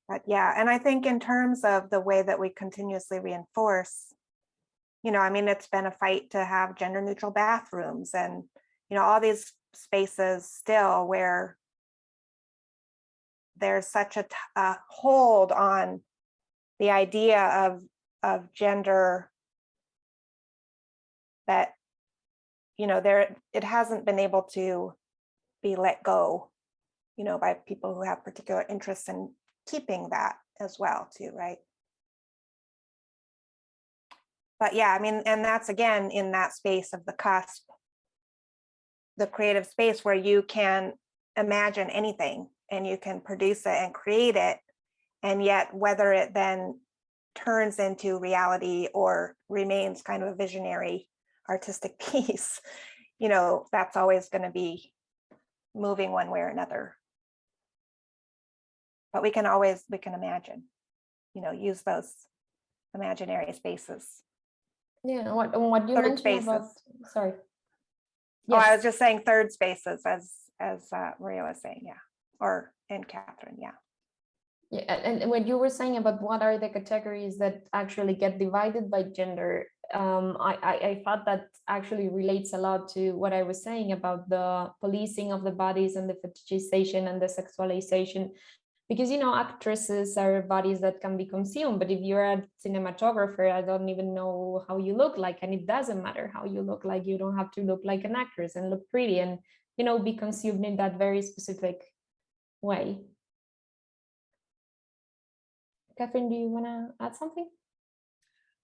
Speaker 4: but yeah, and I think in terms of the way that we continuously reinforce, I mean, it's been a fight to have gender neutral bathrooms and, all these spaces still where there's such a hold on the idea of gender that, it hasn't been able to be let go, by people who have particular interests in keeping that as well too, right? But yeah, I mean, and that's again in that space of the cusp, the creative space where you can imagine anything and you can produce it and create it, and yet whether it then turns into reality or remains kind of a visionary artistic piece, that's always going to be moving one way or another. But we can imagine, use those imaginary spaces.
Speaker 1: Yeah, what you
Speaker 4: Third
Speaker 1: mentioned
Speaker 4: spaces.
Speaker 1: about, sorry.
Speaker 4: Oh,
Speaker 1: Yes.
Speaker 4: I was just saying third spaces, as Maria was saying, yeah, and Catherine, yeah.
Speaker 1: Yeah, and when you were saying about what are the categories that actually get divided by gender, I thought that actually relates a lot to what I was saying about the policing of the bodies and the fetishization and the sexualization. Because, actresses are bodies that can be consumed, but if you're a cinematographer, I don't even know how you look like, and it doesn't matter how you look like. You don't have to look like an actress and look pretty and, be consumed in that very specific way. Kathryn, do you want to add something?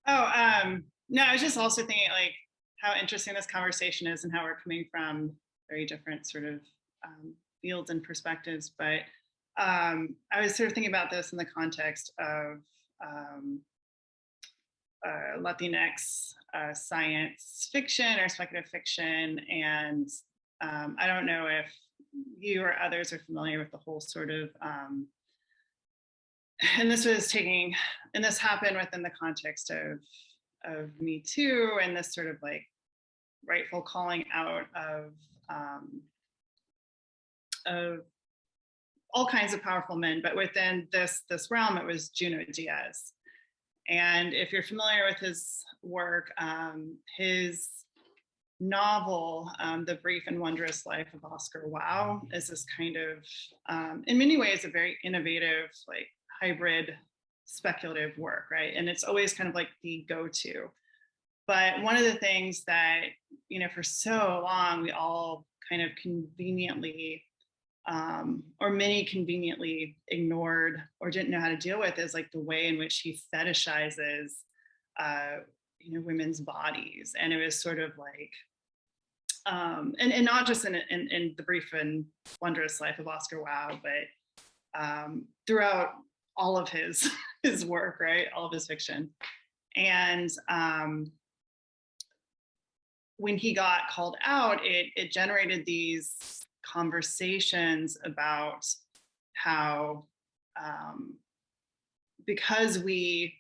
Speaker 2: No, I was just also thinking like how interesting this conversation is and how we're coming from very different sort of fields and perspectives, but I was sort of thinking about this in the context of Latinx science fiction or speculative fiction. And I don't know if you or others are familiar with the whole sort of, and this happened within the context of Me Too, and this sort of like rightful calling out of all kinds of powerful men, but within this realm, it was Junot Diaz. And if you're familiar with his work, his novel, The Brief and Wondrous Life of Oscar Wilde, is this kind of, in many ways, a very innovative, like hybrid speculative work, right? And it's always kind of like the go-to. But one of the things that, for so long, we all kind of conveniently or many conveniently ignored or didn't know how to deal with is like the way in which he fetishizes, women's bodies. And it was sort of like, and not just in The Brief and Wondrous Life of Oscar Wilde, but throughout all of his his work, right? All of his fiction. And when he got called out, it generated these conversations about how because we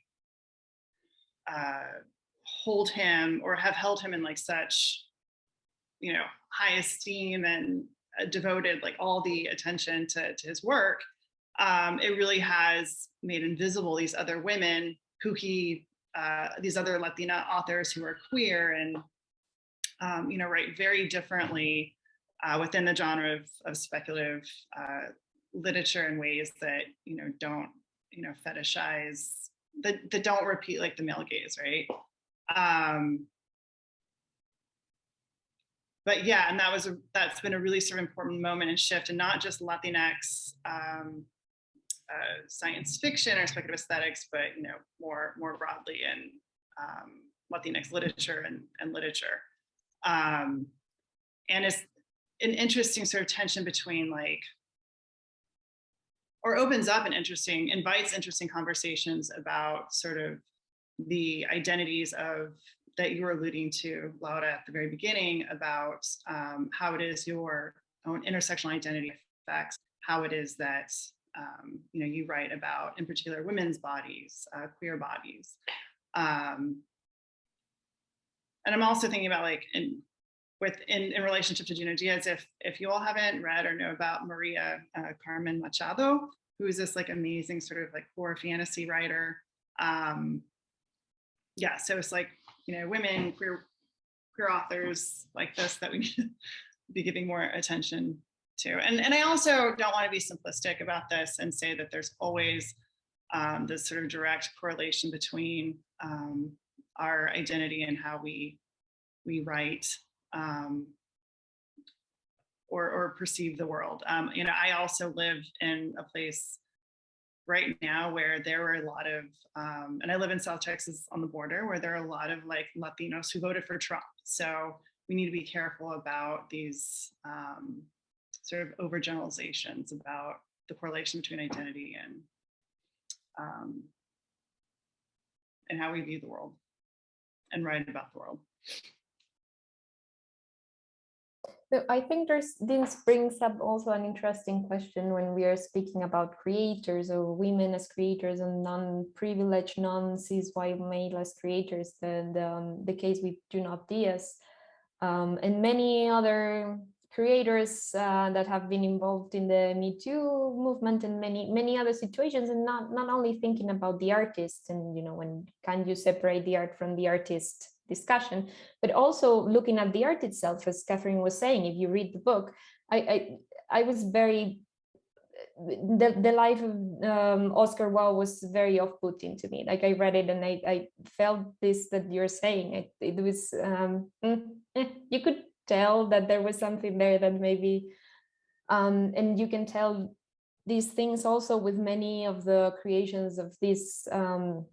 Speaker 2: hold him or have held him in like such, you know, high esteem and devoted like all the attention to his work, it really has made invisible these other women who he, these other Latina authors who are queer and, you know, write very differently within the genre of speculative literature in ways that, you know, don't, you know, fetishize, that don't repeat like the male gaze, right? But yeah, and that's been a really sort of important moment and shift, and not just Latinx science fiction or speculative aesthetics, but you know, more broadly in Latinx literature and literature. And it's an interesting sort of tension between like, or opens up invites interesting conversations about sort of the identities of that you were alluding to, Laura, at the very beginning about how it is your own intersectional identity affects how it is that you know, you write about, in particular, women's bodies, queer bodies. And I'm also thinking about like in relationship to Junot Díaz, if you all haven't read or know about Maria Carmen Machado, who is this like amazing sort of like horror fantasy writer. Yeah, so it's like, you know, women, queer authors like this that we need to be giving more attention to. And I also don't want to be simplistic about this and say that there's always this sort of direct correlation between our identity and how we write or perceive the world. You know, I also live in a place right now where there were a lot of, and I live in South Texas on the border, where there are a lot of like Latinos who voted for Trump. So we need to be careful about these sort of overgeneralizations about the correlation between identity and how we view the world and write about the world.
Speaker 1: So I think this brings up also an interesting question when we are speaking about creators or women as creators and non-privileged, non-cis white male as creators, the case with Junot Díaz and many other creators that have been involved in the Me Too movement and many other situations, and not only thinking about the artist and, you know, when can you separate the art from the artist discussion, but also looking at the art itself, as Kathryn was saying. If you read the book, I was very, the life of Oscar Wilde was very off-putting to me. Like I read it and I felt this that you're saying. It was you could tell that there was something there that maybe, and you can tell these things also with many of the creations of this. I'm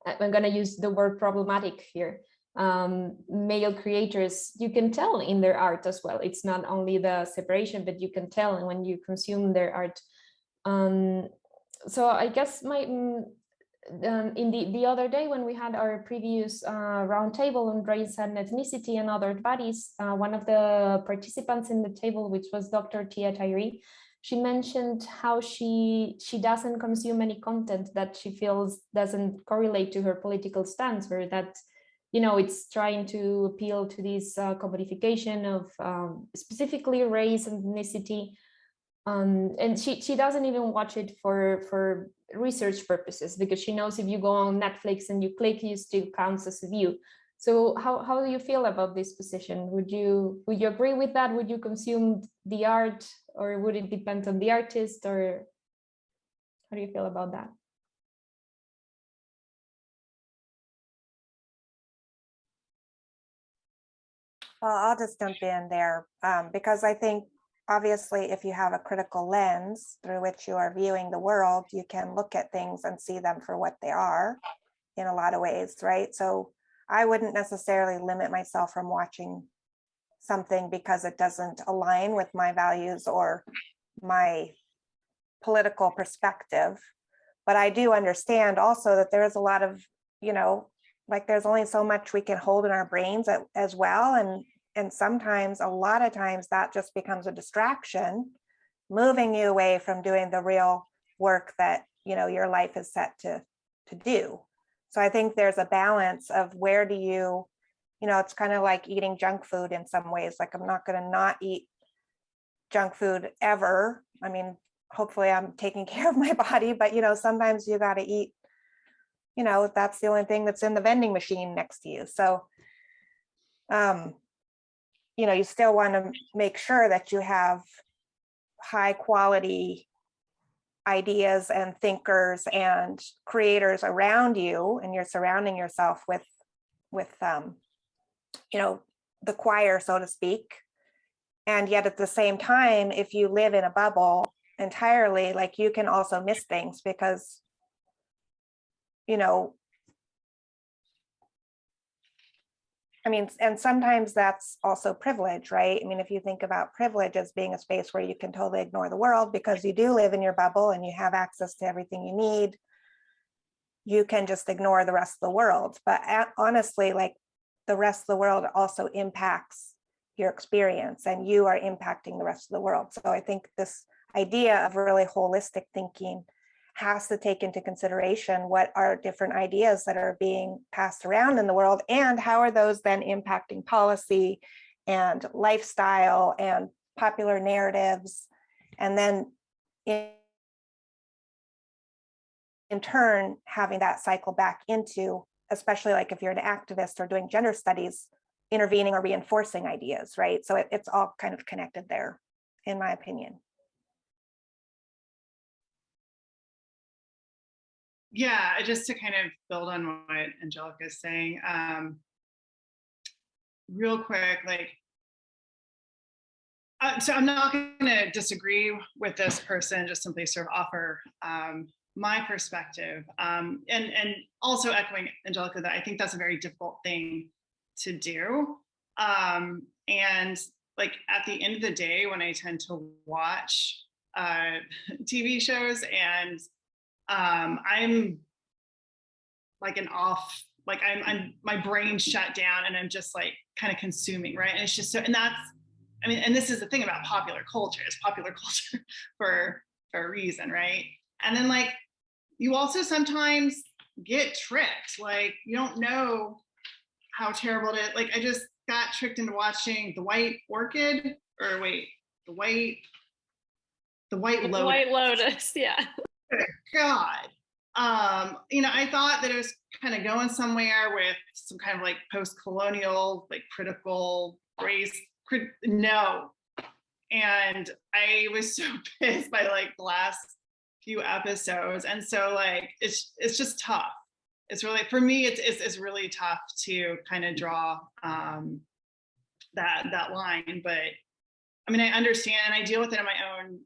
Speaker 1: going to use the word problematic here. Male creators, you can tell in their art as well. It's not only the separation, but you can tell when you consume their art. So I guess in the other day when we had our previous roundtable on race and ethnicity and other bodies, one of the participants in the table, which was Dr. Tia Tyree, she mentioned how she doesn't consume any content that she feels doesn't correlate to her political stance, or that, you know, it's trying to appeal to this commodification of specifically race and ethnicity. And she doesn't even watch it for research purposes, because she knows if you go on Netflix and you click, you still counts as a view. So how do you feel about this position? Would you agree with that? Would you consume the art, or would it depend on the artist, or how do you feel about that?
Speaker 4: Well, I'll just jump in there because I think obviously if you have a critical lens through which you are viewing the world, you can look at things and see them for what they are in a lot of ways, right? So I wouldn't necessarily limit myself from watching something because it doesn't align with my values or my political perspective. But I do understand also that there is a lot of, like there's only so much we can hold in our brains as well. And sometimes, a lot of times, that just becomes a distraction, moving you away from doing the real work that, your life is set to do. So I think there's a balance of where do you, it's kind of like eating junk food in some ways. Like, I'm not going to not eat junk food ever. I mean, hopefully I'm taking care of my body, but sometimes you got to eat, that's the only thing that's in the vending machine next to you. So, you still want to make sure that you have high quality ideas and thinkers and creators around you, and you're surrounding yourself with the choir, so to speak. And yet at the same time, if you live in a bubble entirely, like, you can also miss things because, and sometimes that's also privilege, right? I mean, if you think about privilege as being a space where you can totally ignore the world because you do live in your bubble and you have access to everything you need, you can just ignore the rest of the world. But honestly, like, the rest of the world also impacts your experience, and you are impacting the rest of the world. So I think this idea of really holistic thinking has to take into consideration what are different ideas that are being passed around in the world, and how are those then impacting policy and lifestyle and popular narratives. And then in turn, having that cycle back into, especially like if you're an activist or doing gender studies, intervening or reinforcing ideas, right? So it's all kind of connected there, in my opinion.
Speaker 2: Yeah, just to kind of build on what Angelica is saying, real quick, like, so I'm not going to disagree with this person, just simply sort of offer my perspective, and also echoing Angelica that I think that's a very difficult thing to do. And like, at the end of the day, when I tend to watch TV shows, and I'm like I'm my brain shut down, and I'm just like kind of consuming, right? And it's just so, and that's, I mean, and this is the thing about popular culture, it's popular culture for a reason, right? And then, like, you also sometimes get tricked, like, you don't know how terrible it is. Like, I just got tricked into watching The White Orchid, or wait, The White Lotus.
Speaker 3: White Lotus, yeah.
Speaker 2: God. I thought that it was kind of going somewhere with some kind of like post-colonial, like critical race. No. And I was so pissed by like the last few episodes. And so, like, it's just tough. It's really, for me, it's really tough to kind of draw that line. But I mean, I understand, and I deal with it in my own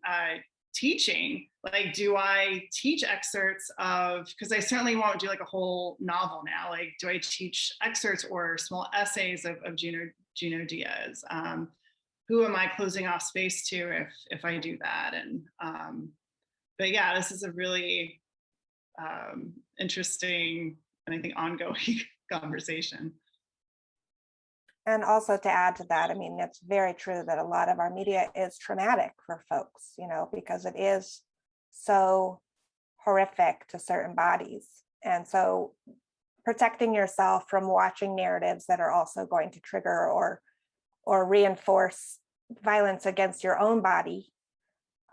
Speaker 2: teaching. Like, do I teach excerpts of, because I certainly won't do like a whole novel now. Like, do I teach excerpts or small essays of Junot Diaz? Who am I closing off space to if I do that? And but yeah, this is a really interesting and I think ongoing conversation.
Speaker 4: And also to add to that, I mean, it's very true that a lot of our media is traumatic for folks, because it is so horrific to certain bodies. And so protecting yourself from watching narratives that are also going to trigger or reinforce violence against your own body,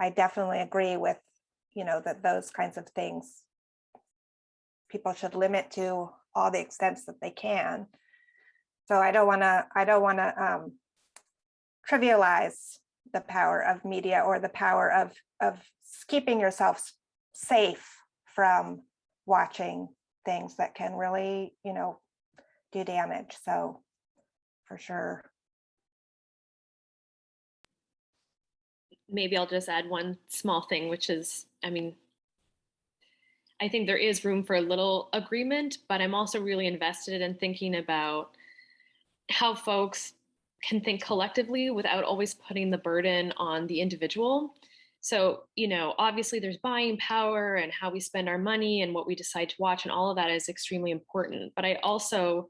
Speaker 4: I definitely agree with, that those kinds of things people should limit to all the extents that they can. So I don't want to trivialize the power of media or the power of keeping yourself safe from watching things that can really, do damage. So for sure.
Speaker 3: Maybe I'll just add one small thing, which is, I think there is room for a little agreement, but I'm also really invested in thinking about how folks can think collectively without always putting the burden on the individual. So, obviously there's buying power and how we spend our money and what we decide to watch, and all of that is extremely important. But I also,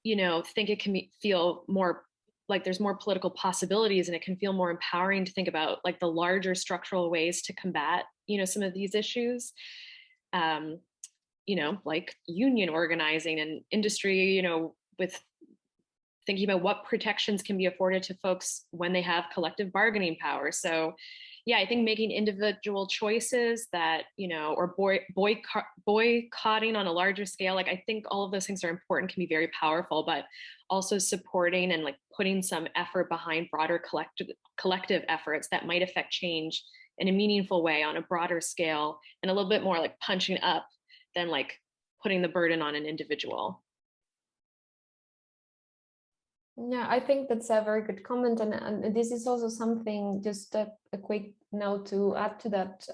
Speaker 3: think it can feel more like there's more political possibilities, and it can feel more empowering to think about like the larger structural ways to combat, some of these issues. Like union organizing and industry, with thinking about what protections can be afforded to folks when they have collective bargaining power. So yeah, I think making individual choices that, or boycotting on a larger scale, like I think all of those things are important, can be very powerful, but also supporting and like putting some effort behind broader collective efforts that might affect change in a meaningful way on a broader scale, and a little bit more like punching up than like putting the burden on an individual.
Speaker 1: Yeah, I think that's a very good comment. And this is also something, just a quick note to add to that,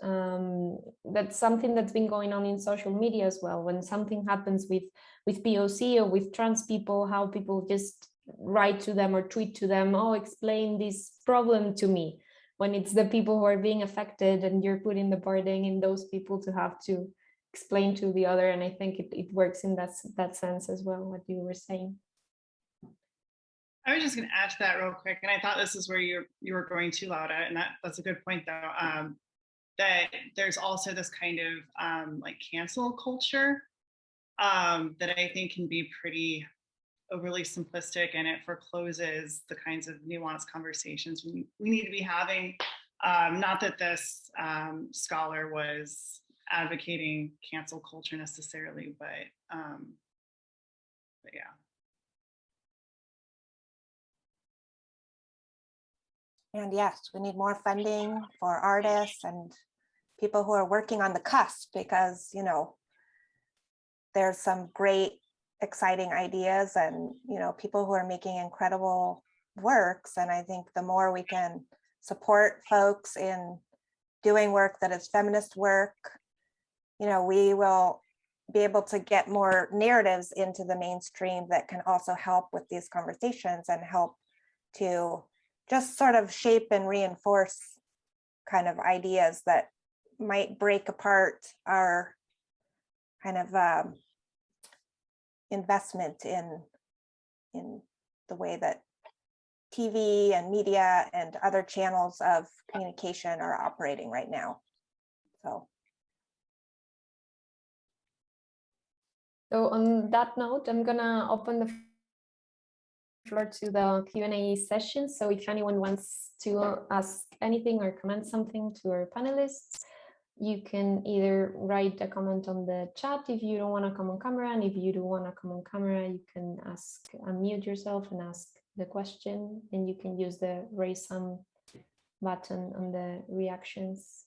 Speaker 1: that's something that's been going on in social media as well. When something happens with POC or with trans people, how people just write to them or tweet to them, oh, explain this problem to me, when it's the people who are being affected and you're putting the burden in those people to have to explain to the other. And I think it works in that sense as well, what you were saying.
Speaker 2: I was just going to add to that real quick, and I thought this is where you were going to, Laura, and that's a good point, though. That there's also this kind of like cancel culture that I think can be pretty overly simplistic, and it forecloses the kinds of nuanced conversations we need to be having. Not that this scholar was advocating cancel culture necessarily, but yeah.
Speaker 4: And yes, we need more funding for artists and people who are working on the cusp, because, there's some great, exciting ideas and, people who are making incredible works. And I think the more we can support folks in doing work that is feminist work, we will be able to get more narratives into the mainstream that can also help with these conversations and help to just sort of shape and reinforce kind of ideas that might break apart our kind of investment in the way that TV and media and other channels of communication are operating right now.
Speaker 1: So on that note, I'm gonna open the floor to the Q&A session. So if anyone wants to ask anything or comment something to our panelists, you can either write a comment on the chat if you don't want to come on camera, and if you do want to come on camera, you can unmute yourself and ask the question, and you can use the raise hand button on the reactions.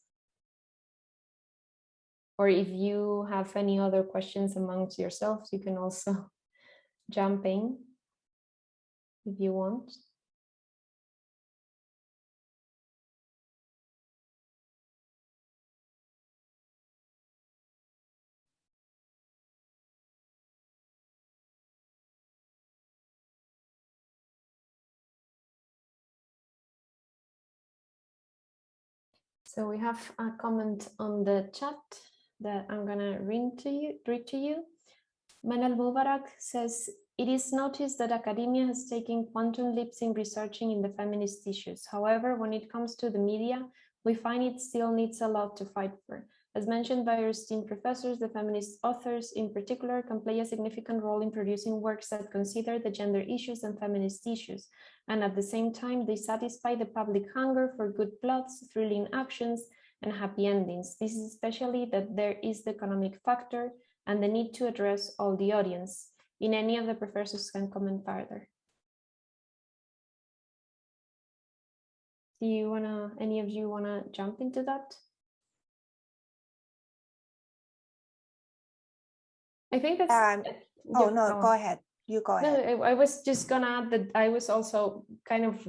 Speaker 1: Or if you have any other questions amongst yourselves, you can also jump in if you want. So we have a comment on the chat that I'm gonna read to you. Manal Mubarak says, it is noticed that academia has taken quantum leaps in researching in the feminist issues. However, when it comes to the media, we find it still needs a lot to fight for. As mentioned by our esteemed professors, the feminist authors in particular can play a significant role in producing works that consider the gender issues and feminist issues. And at the same time, they satisfy the public hunger for good plots, thrilling actions, and happy endings. This is especially that there is the economic factor and the need to address all the audience. In any of the professors can comment further. Do you wanna, any of you wanna jump into that? I think that's.
Speaker 4: Oh no, go ahead. You go ahead.
Speaker 1: No, I was just gonna add that I was also kind of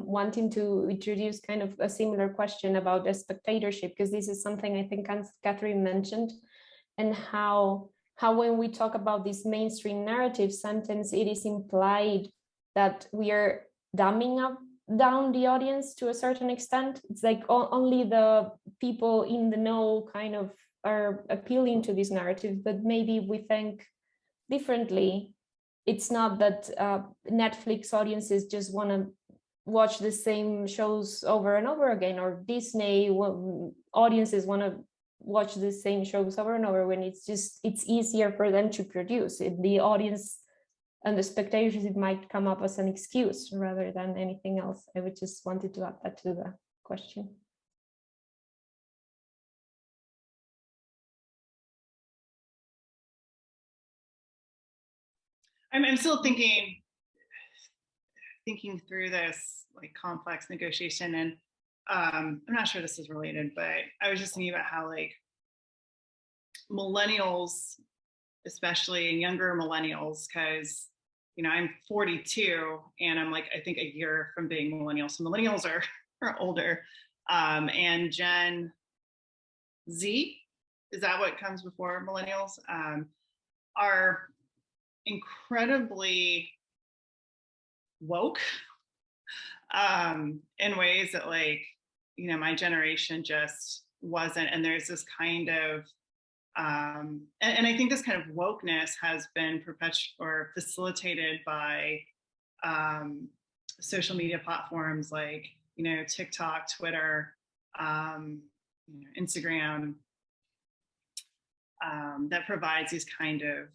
Speaker 1: wanting to introduce kind of a similar question about the spectatorship, because this is something I think Kathryn mentioned, and how when we talk about this mainstream narrative, sometimes it is implied that we are damming up down the audience to a certain extent. It's like only the people in the know kind of are appealing to this narrative, but maybe we think differently. It's not that Netflix audiences just want to watch the same shows over and over again, or Disney audiences want to watch the same shows over and over, when it's easier for them to produce it. The audience and the spectators, it might come up as an excuse rather than anything else. I would just wanted to add that to the question.
Speaker 2: I'm still thinking through this like complex negotiation, and I'm not sure this is related, but I was just thinking about how like millennials, especially, and younger millennials, because I'm 42 and I'm like, I think a year from being millennial. So millennials are older, and Gen Z, is that what comes before millennials? Are incredibly woke in ways that like, my generation just wasn't. And there's this kind of, and I think this kind of wokeness has been facilitated by social media platforms like, TikTok, Twitter, Instagram, that provides these kind of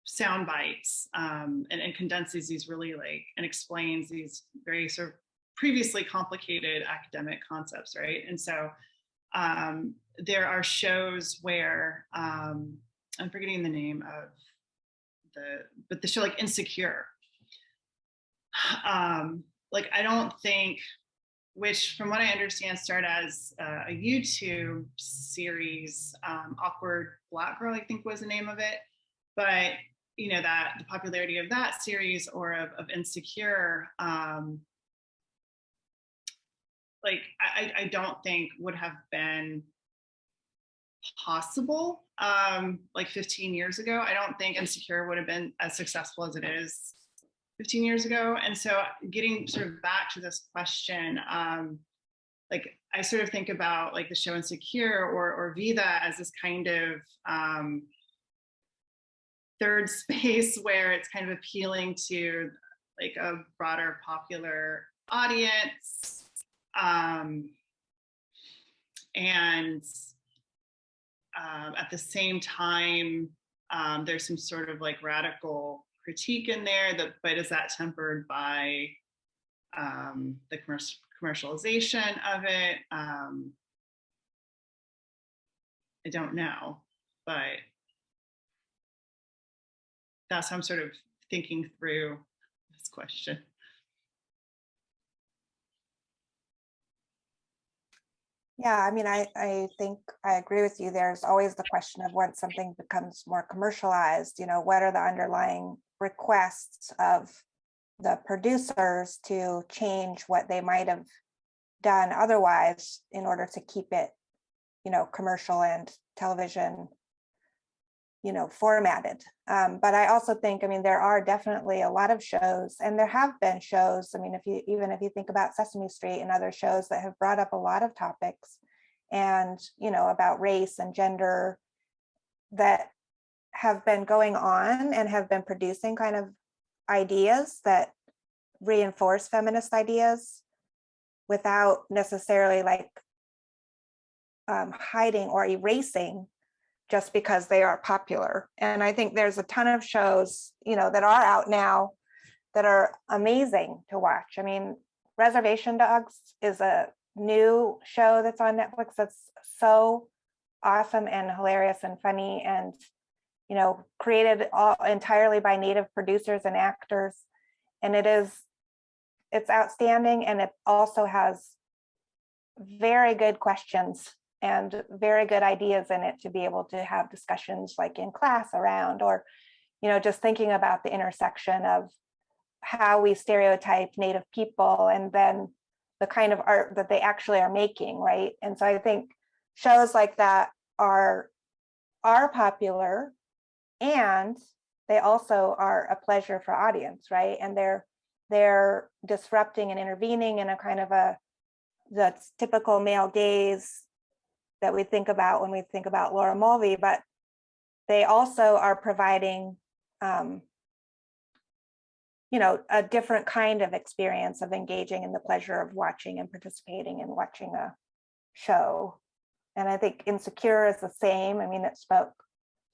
Speaker 2: sound bites and condenses these really and explains these very sort of previously complicated academic concepts, right? And so there are shows where I'm forgetting the name of the show, like Insecure. I don't think, which from what I understand started as a YouTube series, Awkward Black Girl, I think was the name of it. But that the popularity of that series or of Insecure, I don't think would have been possible 15 years ago. I don't think Insecure would have been as successful as it is 15 years ago. And so getting sort of back to this question, I sort of think about like the show Insecure or Vida as this kind of third space where it's kind of appealing to like a broader popular audience. And at the same time, there's some sort of like radical critique in there, but is that tempered by the commercialization of it? I don't know, but that's how I'm sort of thinking through this question.
Speaker 4: Yeah, I mean, I think I agree with you. There's always the question of when something becomes more commercialized, what are the underlying requests of the producers to change what they might have done otherwise in order to keep it, commercial and television, formatted. But I also think, there are definitely a lot of shows, and there have been shows. If you think about Sesame Street and other shows that have brought up a lot of topics and, about race and gender that have been going on and have been producing kind of ideas that reinforce feminist ideas without necessarily hiding or erasing just because they are popular. And I think there's a ton of shows, that are out now that are amazing to watch. Reservation Dogs is a new show that's on Netflix that's so awesome and hilarious and funny and, created entirely by Native producers and actors. And it's outstanding. And it also has very good questions and very good ideas in it to be able to have discussions like in class around, or, just thinking about the intersection of how we stereotype Native people and then the kind of art that they actually are making, right? And so I think shows like that are popular, and they also are a pleasure for audience, right? And they're they're disrupting and intervening in a kind of the typical male gaze that we think about when we think about Laura Mulvey, but they also are providing, a different kind of experience of engaging in the pleasure of watching and participating in watching a show. And I think Insecure is the same. I mean, it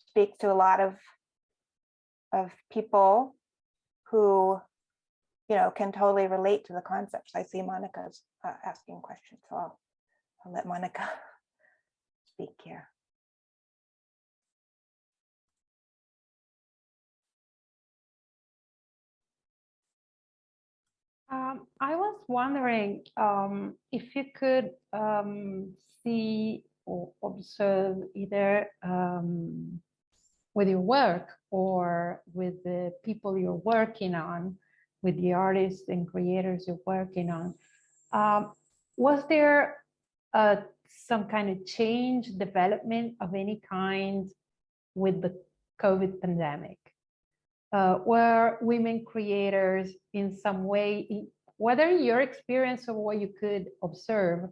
Speaker 4: speaks to a lot of people who, can totally relate to the concepts. I see Monica's asking questions, so I'll let Monica speak here.
Speaker 1: I was wondering if you could see or observe either with your work or with the people you're working on, with the artists and creators you're working on, was there some kind of change, development of any kind with the COVID pandemic? Were women creators in some way, whether your experience or what you could observe,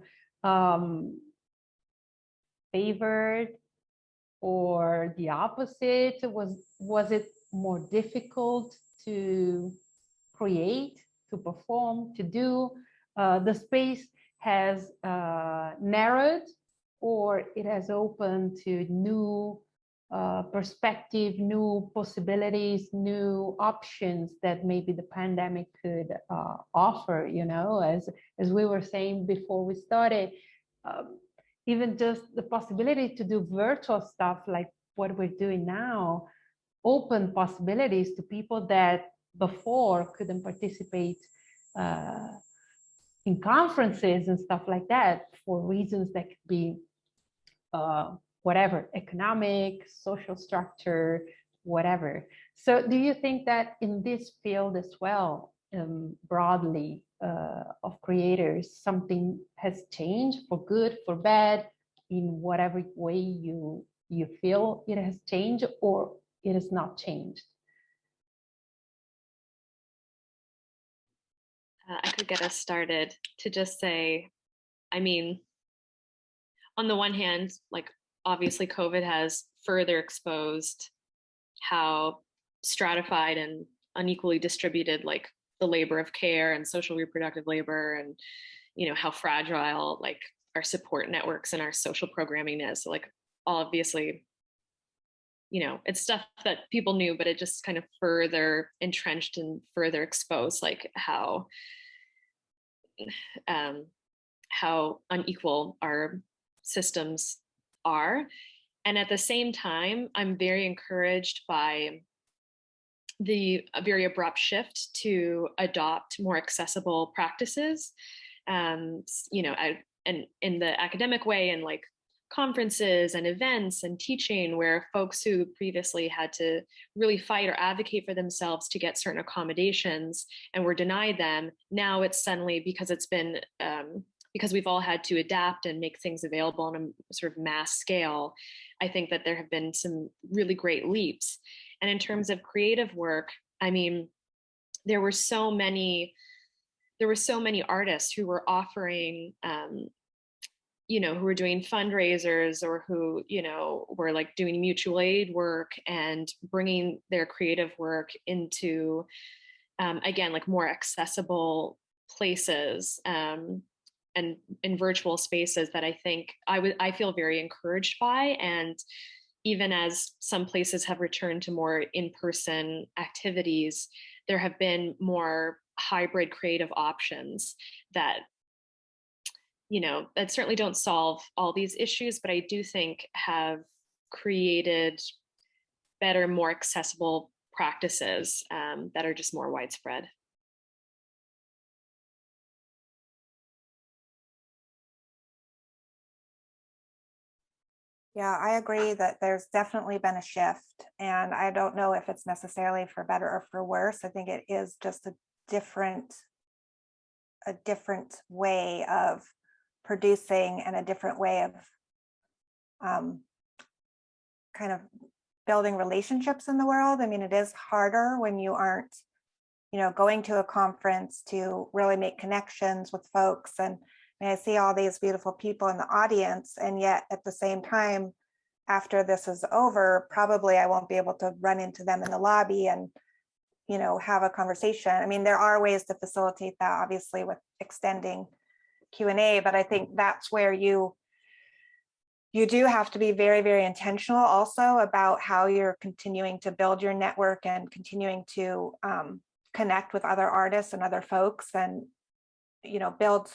Speaker 1: favored or the opposite? Was it more difficult to create, to perform, to do? The space has narrowed, or it has opened to new perspective, new possibilities, new options that maybe the pandemic could offer, as we were saying before we started, even just the possibility to do virtual stuff like what we're doing now, open possibilities to people that before couldn't participate in conferences and stuff like that for reasons that could be whatever, economic, social structure, whatever. So do you think that in this field as well, broadly, of creators, something has changed for good, for bad, in whatever way you feel it has changed, or it has not changed?
Speaker 3: I could get us started to just say, I mean, on the one hand, like, obviously COVID has further exposed how stratified and unequally distributed like the labor of care and social reproductive labor, and how fragile like our support networks and our social programming is. So, like, obviously, it's stuff that people knew, but it just kind of further entrenched and further exposed like how unequal our systems are. And at the same time, I'm very encouraged by the very abrupt shift to adopt more accessible practices, and in the academic way, and like conferences and events and teaching, where folks who previously had to really fight or advocate for themselves to get certain accommodations and were denied them, now it's suddenly, because it's been because we've all had to adapt and make things available on a sort of mass scale, I think that there have been some really great leaps. And in terms of creative work, I mean, there were so many artists who were offering, who were doing fundraisers, or who, were like doing mutual aid work and bringing their creative work into, again, like more accessible places, and in virtual spaces that I think I feel very encouraged by. And even as some places have returned to more in-person activities, there have been more hybrid creative options that, that certainly don't solve all these issues, but I do think have created better, more accessible practices that are just more widespread.
Speaker 4: Yeah, I agree that there's definitely been a shift, and I don't know if it's necessarily for better or for worse. I think it is just a different way of producing, and a different way of kind of building relationships in the world. I mean, it is harder when you aren't going to a conference to really make connections with folks. And I see all these beautiful people in the audience, and yet at the same time, after this is over, probably I won't be able to run into them in the lobby and, have a conversation. I mean, there are ways to facilitate that, obviously, with extending Q&A, but I think that's where you do have to be very, very intentional also about how you're continuing to build your network and continuing to connect with other artists and other folks, and build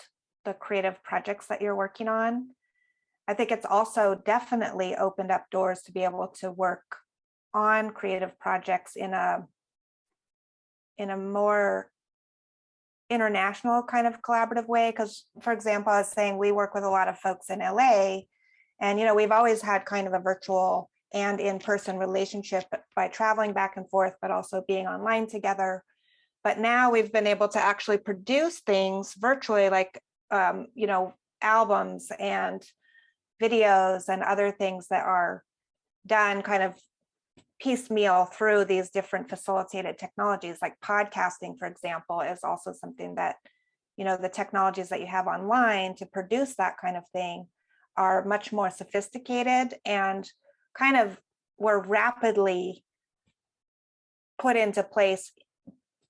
Speaker 4: the creative projects that you're working on. I think it's also definitely opened up doors to be able to work on creative projects in a more international kind of collaborative way. Because, for example, I was saying we work with a lot of folks in LA, and we've always had kind of a virtual and in-person relationship by traveling back and forth, but also being online together. But now we've been able to actually produce things virtually, like albums and videos and other things that are done kind of piecemeal through these different facilitated technologies. Like podcasting, for example, is also something that, the technologies that you have online to produce that kind of thing are much more sophisticated and kind of were rapidly put into place,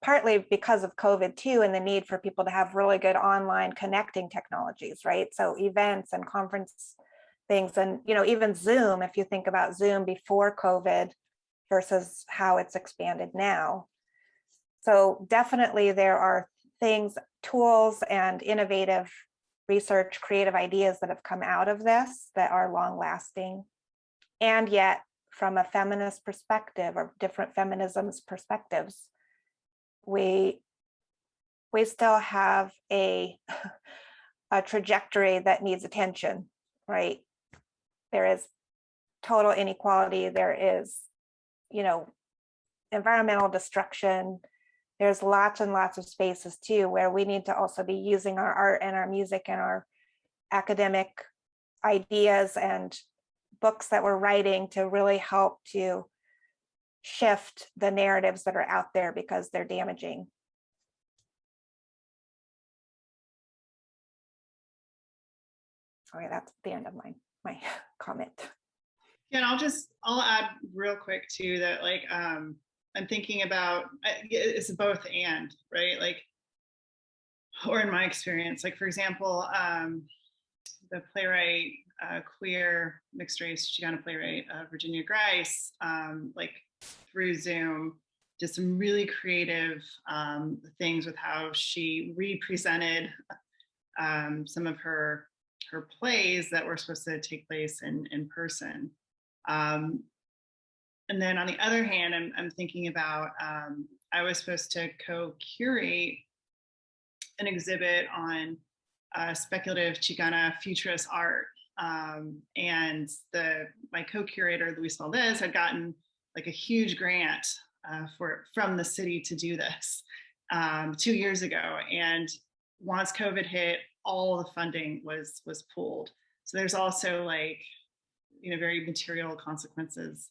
Speaker 4: partly because of COVID too, and the need for people to have really good online connecting technologies, right? So events and conference things, and even Zoom, if you think about Zoom before COVID versus how it's expanded now. So definitely there are things, tools, and innovative research, creative ideas that have come out of this that are long lasting. And yet, from a feminist perspective, or different feminisms perspectives, we still have a trajectory that needs attention, right? There is total inequality. There is, environmental destruction. There's lots and lots of spaces too, where we need to also be using our art and our music and our academic ideas and books that we're writing to really help to shift the narratives that are out there, because they're damaging. Sorry, that's the end of my comment.
Speaker 2: Yeah, and I'll add real quick too that I'm thinking about, it's both and, right? Or in my experience, for example, the playwright, queer mixed race Chicana playwright Virginia Grice, through Zoom, did some really creative things with how she represented some of her plays that were supposed to take place in person. And then on the other hand, I'm thinking about, I was supposed to co-curate an exhibit on speculative Chicana futurist art. And my co-curator, Luis Valdez, had gotten a huge grant from the city to do this 2 years ago. And once COVID hit, all the funding was pulled. So there's also very material consequences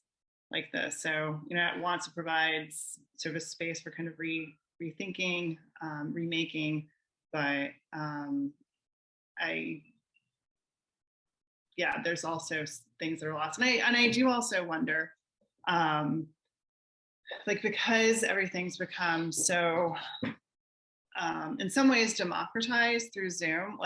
Speaker 2: like this. So, at once it provides sort of a space for kind of rethinking, remaking, but there's also things that are lost. And I do also wonder, because everything's become so, in some ways, democratized through Zoom,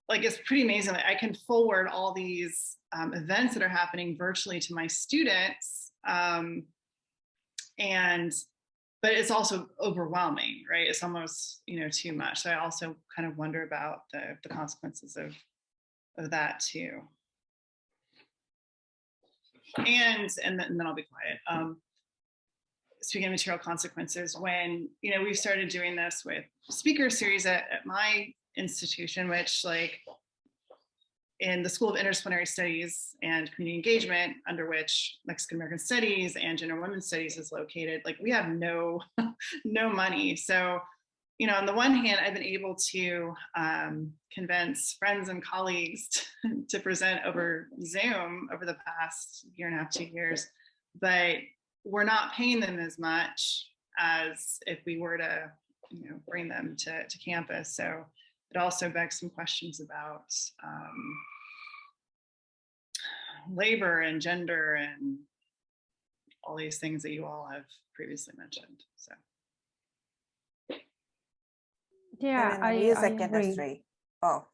Speaker 2: it's pretty amazing. I can forward all these events that are happening virtually to my students, but it's also overwhelming, right? It's almost too much. So I also kind of wonder about the consequences of that too. And then I'll be quiet. Speaking of material consequences, when we started doing this with speaker series at my institution, which in the School of Interdisciplinary Studies and Community Engagement, under which Mexican American Studies and Gender and Women's Studies is located, we have no money. So, on the one hand, I've been able to convince friends and colleagues to present over Zoom over the past 1.5 to 2 years, but we're not paying them as much as as if we were to, bring them to campus. So it also begs some questions about labor and gender and all these things that you all have previously mentioned. So
Speaker 1: yeah,
Speaker 4: and in the music
Speaker 1: agree.
Speaker 4: industry. Oh.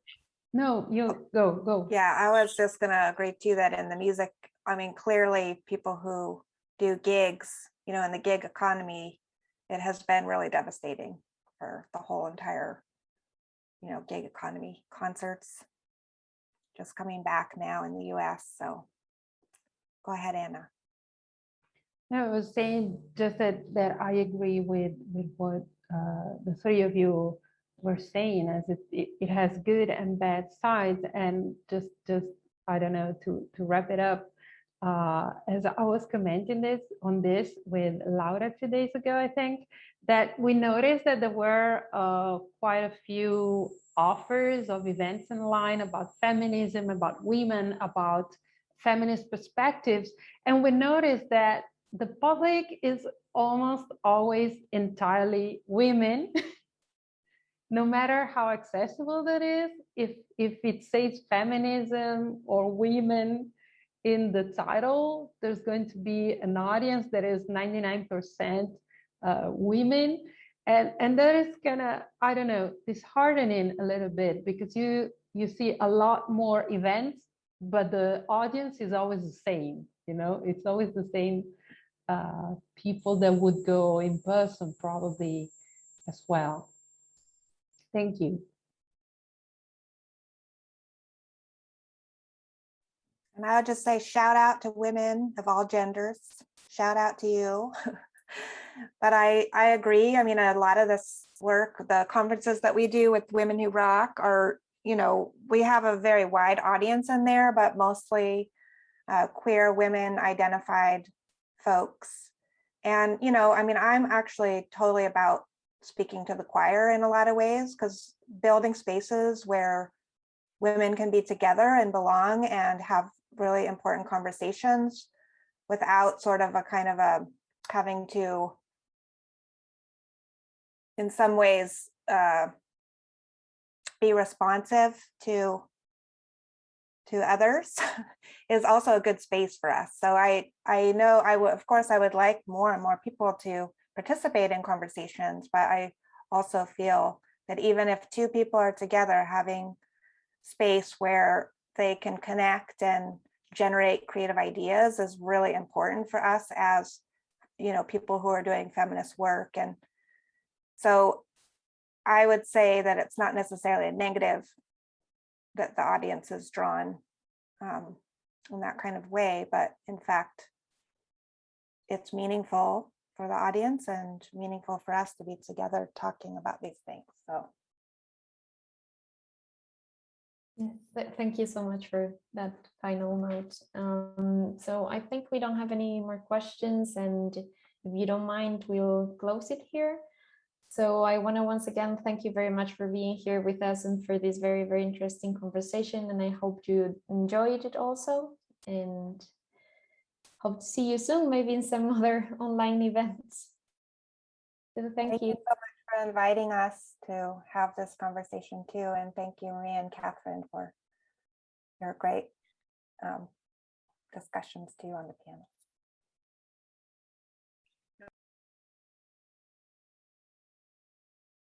Speaker 1: No, you go.
Speaker 4: Yeah, I was just gonna agree too that in the music, I mean, clearly people who do gigs, in the gig economy, it has been really devastating for the whole entire, gig economy. Concerts just coming back now in the US. So go ahead, Anna.
Speaker 1: No, I was saying just that I agree with what the three of you were saying, as it has good and bad sides. And just I don't know, to wrap it up, as I was commenting on this with Laura 2 days ago, I think that we noticed that there were quite a few offers of events in line about feminism, about women, about feminist perspectives, and we noticed that the public is almost always entirely women. No matter how accessible that is, if it says feminism or women in the title, there's going to be an audience that is 99% women. And that is gonna, I don't know, disheartening a little bit, because you see a lot more events, but the audience is always the same, it's always the same people that would go in person probably as well. Thank you.
Speaker 4: And I would just say shout out to women of all genders. Shout out to you. But I agree. I mean, a lot of this work, the conferences that we do with Women Who Rock are, we have a very wide audience in there, but mostly queer women identified folks. And, I mean, I'm actually totally about speaking to the choir in a lot of ways, because building spaces where women can be together and belong and have really important conversations without sort of a kind of a having to, in some ways, be responsive to others is also a good space for us. So I know of course I would like more and more people to participate in conversations, but I also feel that even if two people are together, having space where they can connect and generate creative ideas is really important for us as, people who are doing feminist work. And so I would say that it's not necessarily a negative that the audience is drawn in that kind of way, but in fact, it's meaningful for the audience and meaningful for us to be together talking about these things. So.
Speaker 1: Yes, thank you so much for that final note. So I think we don't have any more questions, and if you don't mind, we'll close it here. So I want to once again thank you very much for being here with us and for this very, very interesting conversation. And I hope you enjoyed it also, and hope to see you soon, maybe in some other online events. So thank you
Speaker 4: so much for inviting us to have this conversation too. And thank you, Maria and Catherine, for your great discussions too on the panel.